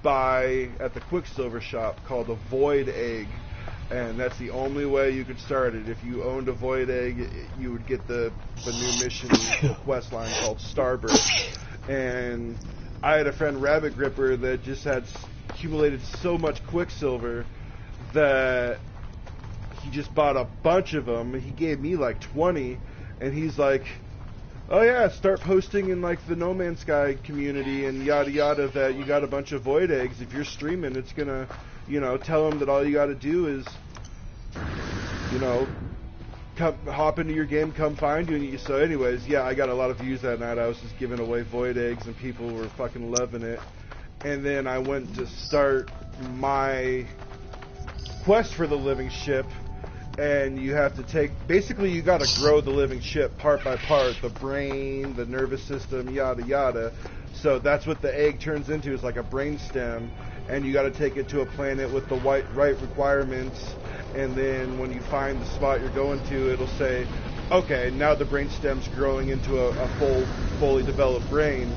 buy at the Quicksilver shop called a void egg, and that's the only way you could start it. If you owned a void egg, you would get the new mission quest line called Starburst. And I had a friend, Rabbit Gripper, that just had accumulated so much Quicksilver that he just bought a bunch of them. He gave me like 20, and he's like, oh yeah, start posting in like the No Man's Sky community and yada yada that you got a bunch of void eggs. If you're streaming, it's gonna, tell them that all you gotta do is, come hop into your game, come find you. And so anyways, yeah, I got a lot of views that night. I was just giving away void eggs and people were fucking loving it. And then I went to start my quest for the living ship. And you have to basically you got to grow the living ship part by part, the brain, the nervous system, yada yada. So that's what the egg turns into, is like a brain stem, and you got to take it to a planet with the right requirements, and then when you find the spot you're going to, it'll say, okay, now the brain stem's growing into a fully developed brain.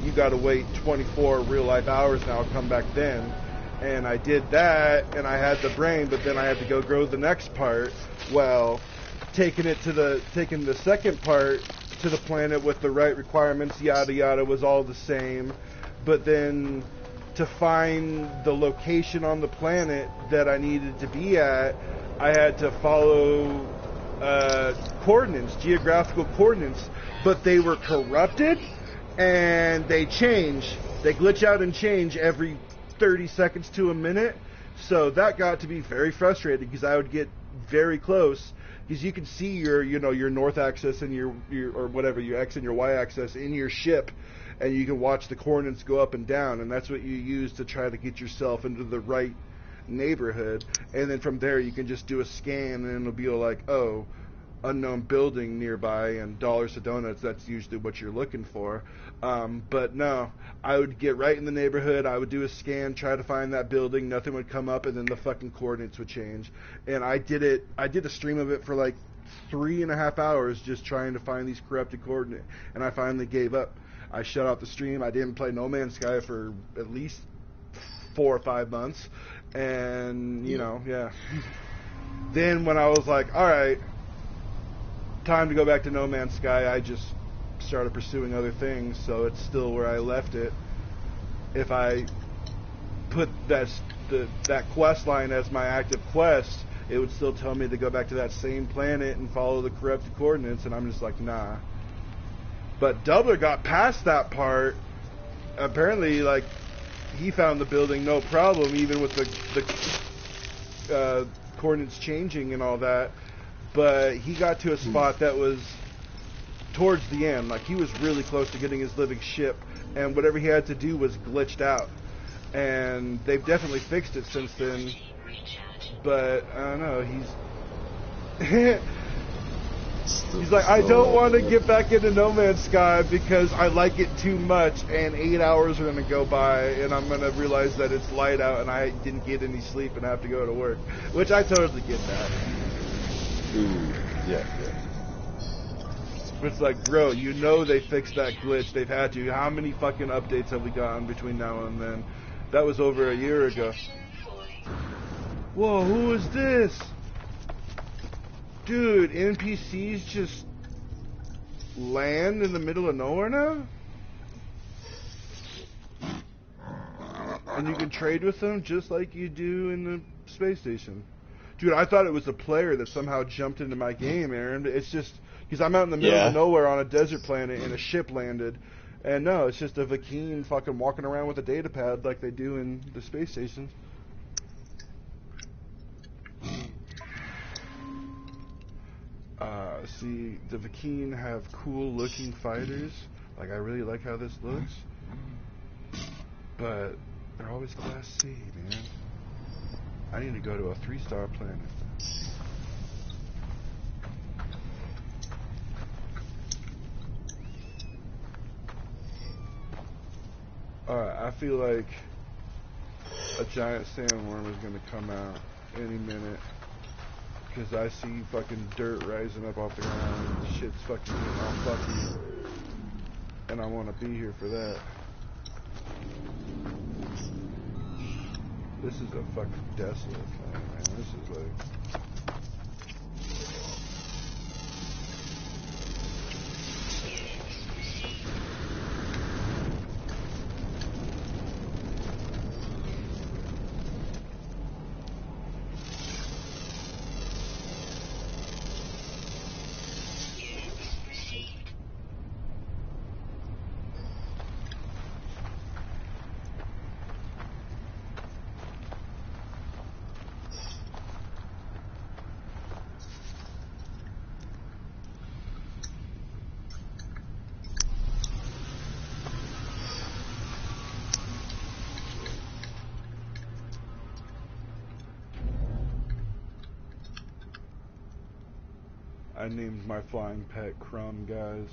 You got to wait 24 real life hours now, come back then. And I did that, and I had the brain, but then I had to go grow the next part. Well, taking the second part to the planet with the right requirements, yada yada, was all the same. But then to find the location on the planet that I needed to be at, I had to follow geographical coordinates, but they were corrupted, and they change. They glitch out and change every 30 seconds to a minute, so that got to be very frustrating because I would get very close because you can see your north axis and your or whatever, your X and your Y axis in your ship, and you can watch the coordinates go up and down, and that's what you use to try to get yourself into the right neighborhood. And then from there you can just do a scan and it'll be like, oh, unknown building nearby and dollars to donuts. That's usually what you're looking for. But no, I would get right in the neighborhood, I would do a scan, try to find that building, nothing would come up, and then the fucking coordinates would change. And I did a stream of it for like 3.5 hours just trying to find these corrupted coordinates, and I finally gave up. I shut off the stream. I didn't play No Man's Sky for at least 4 or 5 months, and yeah. Then when I was like, alright, time to go back to No Man's Sky, I just started pursuing other things, so it's still where I left it. If I put that quest line as my active quest, it would still tell me to go back to that same planet and follow the corrupted coordinates, and I'm just like, nah. But Doubler got past that part. Apparently, like, he found the building no problem, even with the coordinates changing and all that. But he got to a spot that was towards the end. Like, he was really close to getting his living ship, and whatever he had to do was glitched out. And they've definitely fixed it since then. But I don't know, he's like, I don't want to get back into No Man's Sky because I like it too much, and 8 hours are going to go by, and I'm going to realize that it's light out, and I didn't get any sleep and have to go to work, which I totally get that. Yeah. But it's like, bro, you know they fixed that glitch. They've had to. How many fucking updates have we gotten between now and then? That was over a year ago. Whoa, who is this? Dude, NPCs just land in the middle of nowhere now? And you can trade with them just like you do in the space station. Dude, I thought it was a player that somehow jumped into my game, Aaron. It's just, because I'm out in the middle of nowhere on a desert planet and a ship landed. And no, it's just a Vakeen fucking walking around with a data pad like they do in the space station. See, the Vakeen have cool looking fighters. Like, I really like how this looks. But they're always Class C, man. I need to go to a 3-star planet. Alright, I feel like a giant sandworm is gonna come out any minute. Because I see fucking dirt rising up off the ground and shit's fucking getting all fucky. And I want to be here for that. This is a fucking desolate thing, man. This is like... I named my flying pet Crumb, guys,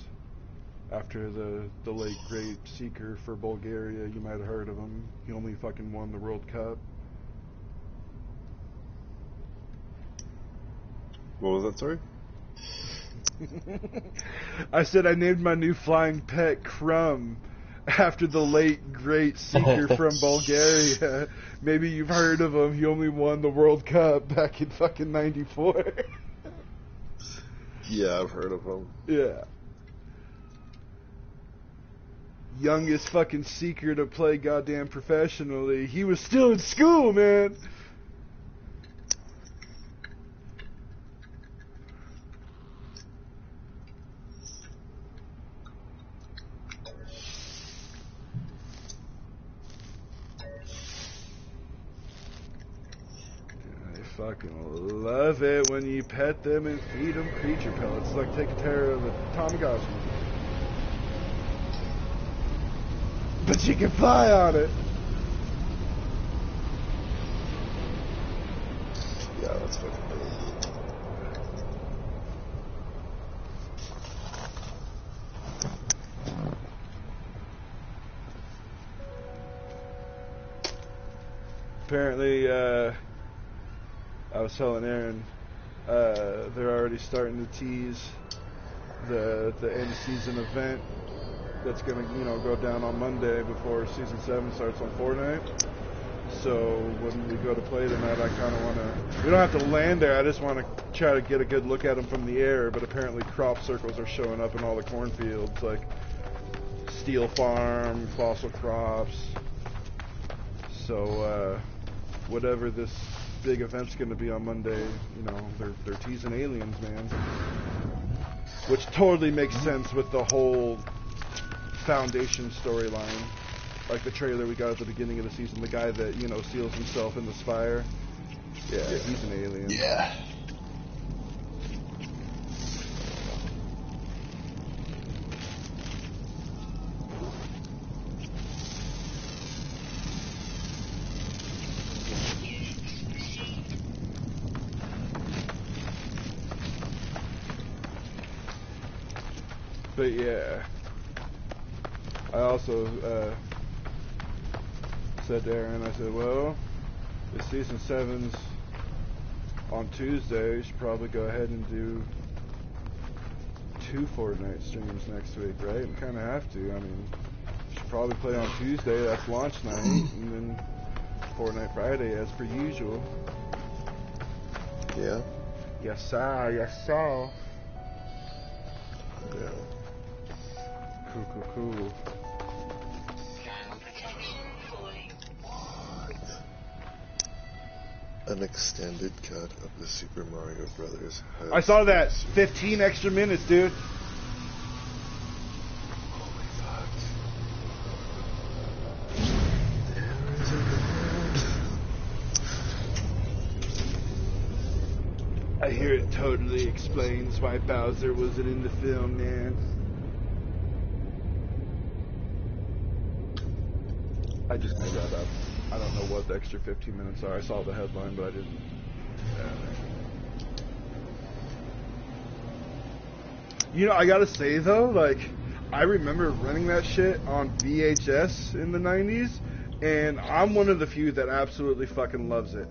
after the late great seeker for Bulgaria. You might have heard of him. He only fucking won the World Cup. What was that, sorry? I said I named my new flying pet Crumb after the late great seeker from Bulgaria. Maybe you've heard of him. He only won the World Cup back in fucking '94. Yeah, I've heard of him. Yeah. Youngest fucking seeker to play goddamn professionally. He was still in school, man. Fucking love it when you pet them and feed them creature pellets. It's like taking care of a Tamagotchi. But you can fly on it. Yeah, that's fucking cool. Apparently, I was telling Aaron, they're already starting to tease the end season event that's gonna, go down on Monday before season 7 starts on Fortnite. So when we go to play tonight, I kind of want to. We don't have to land there. I just want to try to get a good look at them from the air. But apparently, crop circles are showing up in all the cornfields, like Steel Farm, Fossil Crops. So whatever this big event's going to be on Monday, they're teasing aliens, man. Which totally makes sense with the whole Foundation storyline Like the trailer we got at the beginning of the season, the guy that, you know, seals himself in this fire. Yeah, he's an alien. Yeah. But yeah, I also said to Aaron, I said, well, if season 7's on Tuesday, you should probably go ahead and do 2 Fortnite streams next week, right? We kind of have to. I mean, you should probably play on Tuesday, that's launch night, and then Fortnite Friday as per usual. Yeah? Yes, sir. Yes, sir. Yeah. Cool. Thermal protection fully. An extended cut of the Super Mario Brothers. I saw that. 15 extra minutes, dude. Holy fuck. There is a man. I hear it totally explains why Bowser wasn't in the film, man. I just made that up. I don't know what the extra 15 minutes are. I saw the headline, but I didn't. You know, I gotta say though, like, I remember renting that shit on VHS in the 90s, and I'm one of the few that absolutely fucking loves it.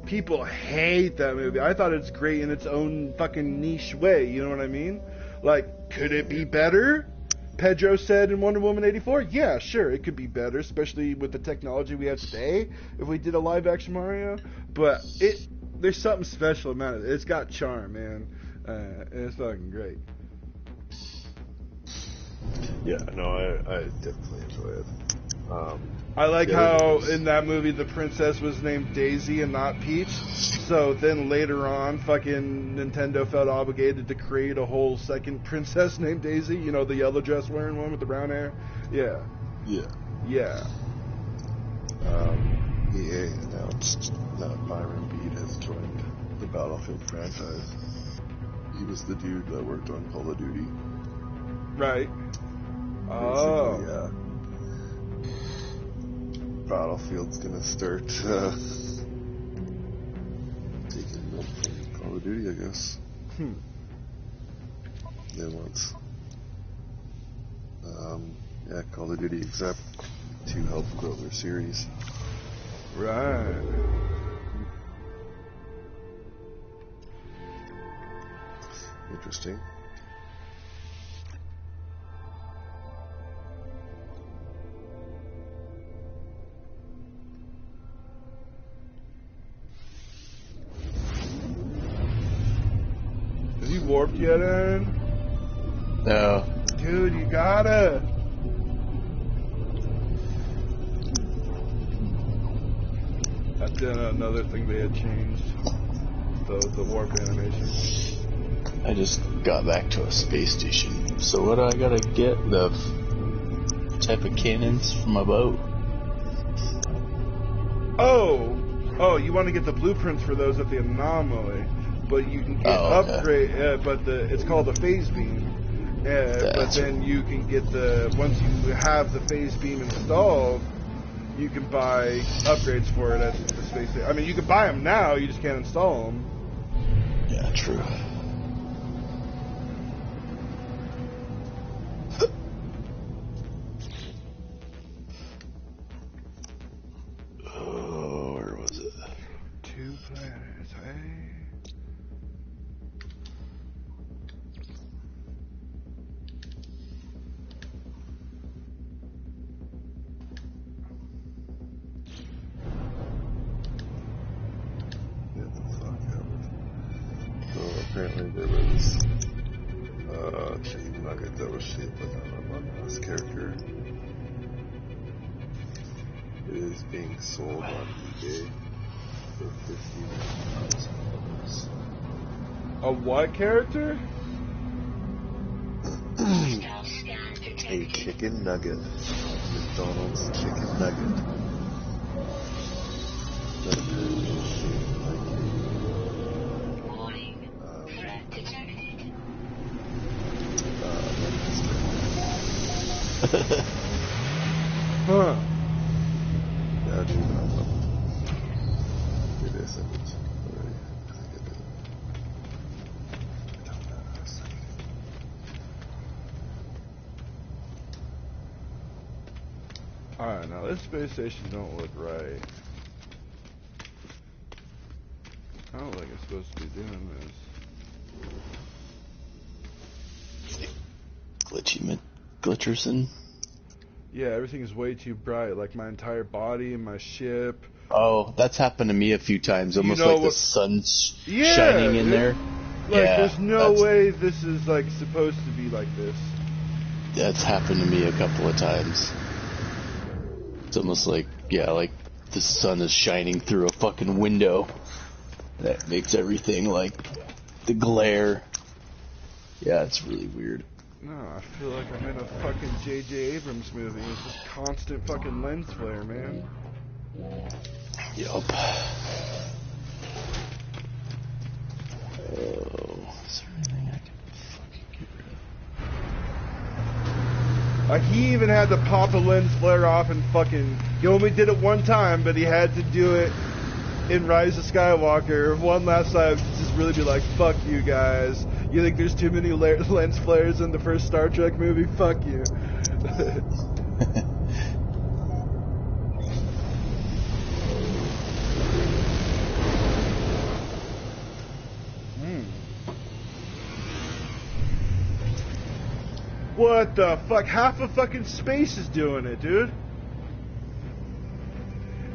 People hate that movie. I thought it's great in its own fucking niche way, you know what I mean? Like, could it be better? Pedro said in Wonder Woman 84, yeah, sure, it could be better, especially with the technology we have today, if we did a live-action Mario. But there's something special about it. It's got charm, man. And it's fucking great. Yeah, no, I definitely enjoy it. I like how in that movie the princess was named Daisy and not Peach. So then later on, fucking Nintendo felt obligated to create a whole second princess named Daisy. You know, the yellow dress wearing one with the brown hair. Yeah. Yeah. Yeah. EA announced that Byron Beed has joined the Battlefield franchise. He was the dude that worked on Call of Duty. Right. Basically, yeah. Battlefield's gonna start taking up from Call of Duty, I guess. They want, Call of Duty exec to help grow their series. Right. Interesting. Have you warped yet, Aaron? No. Dude, you gotta. That's another thing they had changed. The warp animation. I just got back to a space station. So what do I gotta get? The type of cannons for my boat? Oh, you want to get the blueprints for those at the Anomaly, but you can get upgrade. But it's called the phase beam. But then you can get once you have the phase beam installed, you can buy upgrades for it at the space station. I mean, you can buy them now, you just can't install them. Yeah, true. Oh, where was it? 2 planets, hey? So apparently there was a chicken nugget that was shaped like an Among Us character. It is being sold on eBay for $15,000. A what character? Stealth scan detected. A chicken nugget. McDonald's chicken nugget. Warning. Threat detected. Huh. Yeah, dude, give me a second. Alright, now this space station don't look right. I don't think it's supposed to be doing this. Glitcherson. Yeah, everything is way too bright. Like my entire body and my ship. Oh, that's happened to me a few times. Almost know like the what- sun's Yeah, shining in dude. there. Like, Yeah, there's no that's- way this is like supposed to be like this. That's happened to me a couple of times. It's almost like, yeah, like the sun is shining through a fucking window. That makes everything like the glare. Yeah, it's really weird. No, I feel like I'm in a fucking J.J. Abrams movie. It's just constant fucking lens flare, man. Yup. Oh, is there anything I can fucking get rid of? He even had to pop a lens flare off and fucking... He only did it one time, but he had to do it in Rise of Skywalker one last time to just really be like, fuck you guys. You think there's too many lens flares in the first Star Trek movie? Fuck you. What the fuck? Half of fucking space is doing it, dude.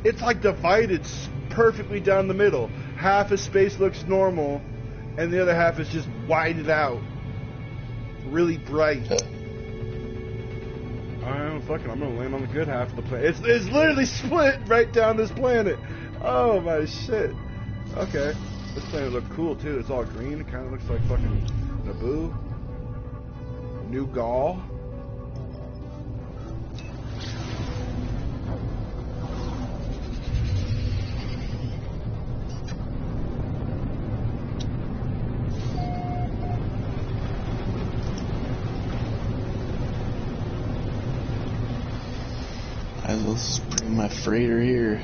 It's like divided perfectly down the middle. Half of space looks normal, and the other half is just whited out. Really bright. Alright, fuck it. I'm gonna land on the good half of the planet. It's literally split right down this planet. Oh my shit. Okay. This planet looks cool too. It's all green. It kind of looks like fucking Naboo. New Gaul. I will just bring my freighter here.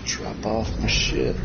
Drop off my shit.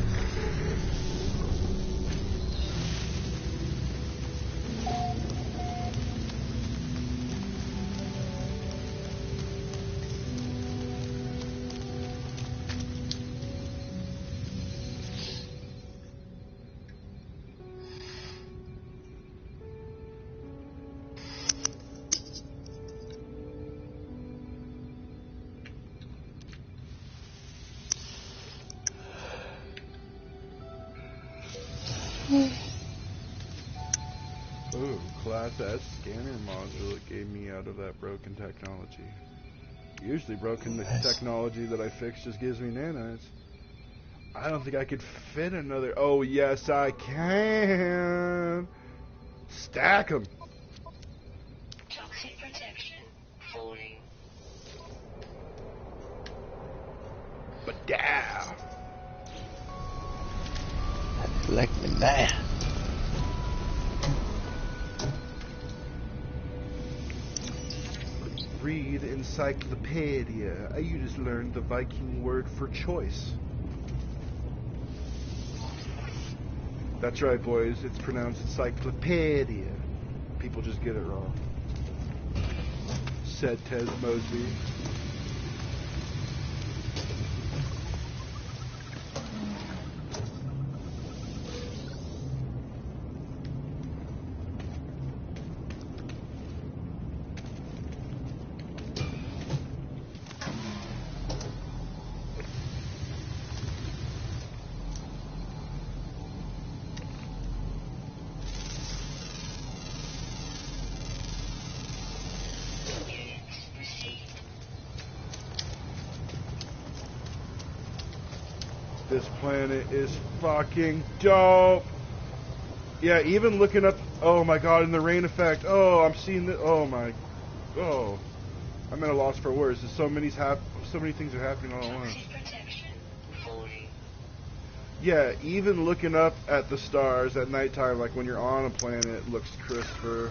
Ooh, Class S scanner module it gave me out of that broken technology. Usually broken technology that I fix just gives me nanites. I don't think I could fit another... Oh, yes, I can! Stack them! Toxic protection falling. But yeah! Like me now. Read encyclopedia. You just learned the Viking word for choice. That's right, boys. It's pronounced encyclopedia. People just get it wrong. Said Tez Mosby. Units received. This planet is fucking dope. Yeah, even looking up. Oh my god, and the rain effect. Oh, I'm seeing the. Oh my. Oh, I'm at a loss for words. There's so many things are happening all at once. Toxic protection. Falling. Yeah, even looking up at the stars at nighttime, like when you're on a planet, looks crisper.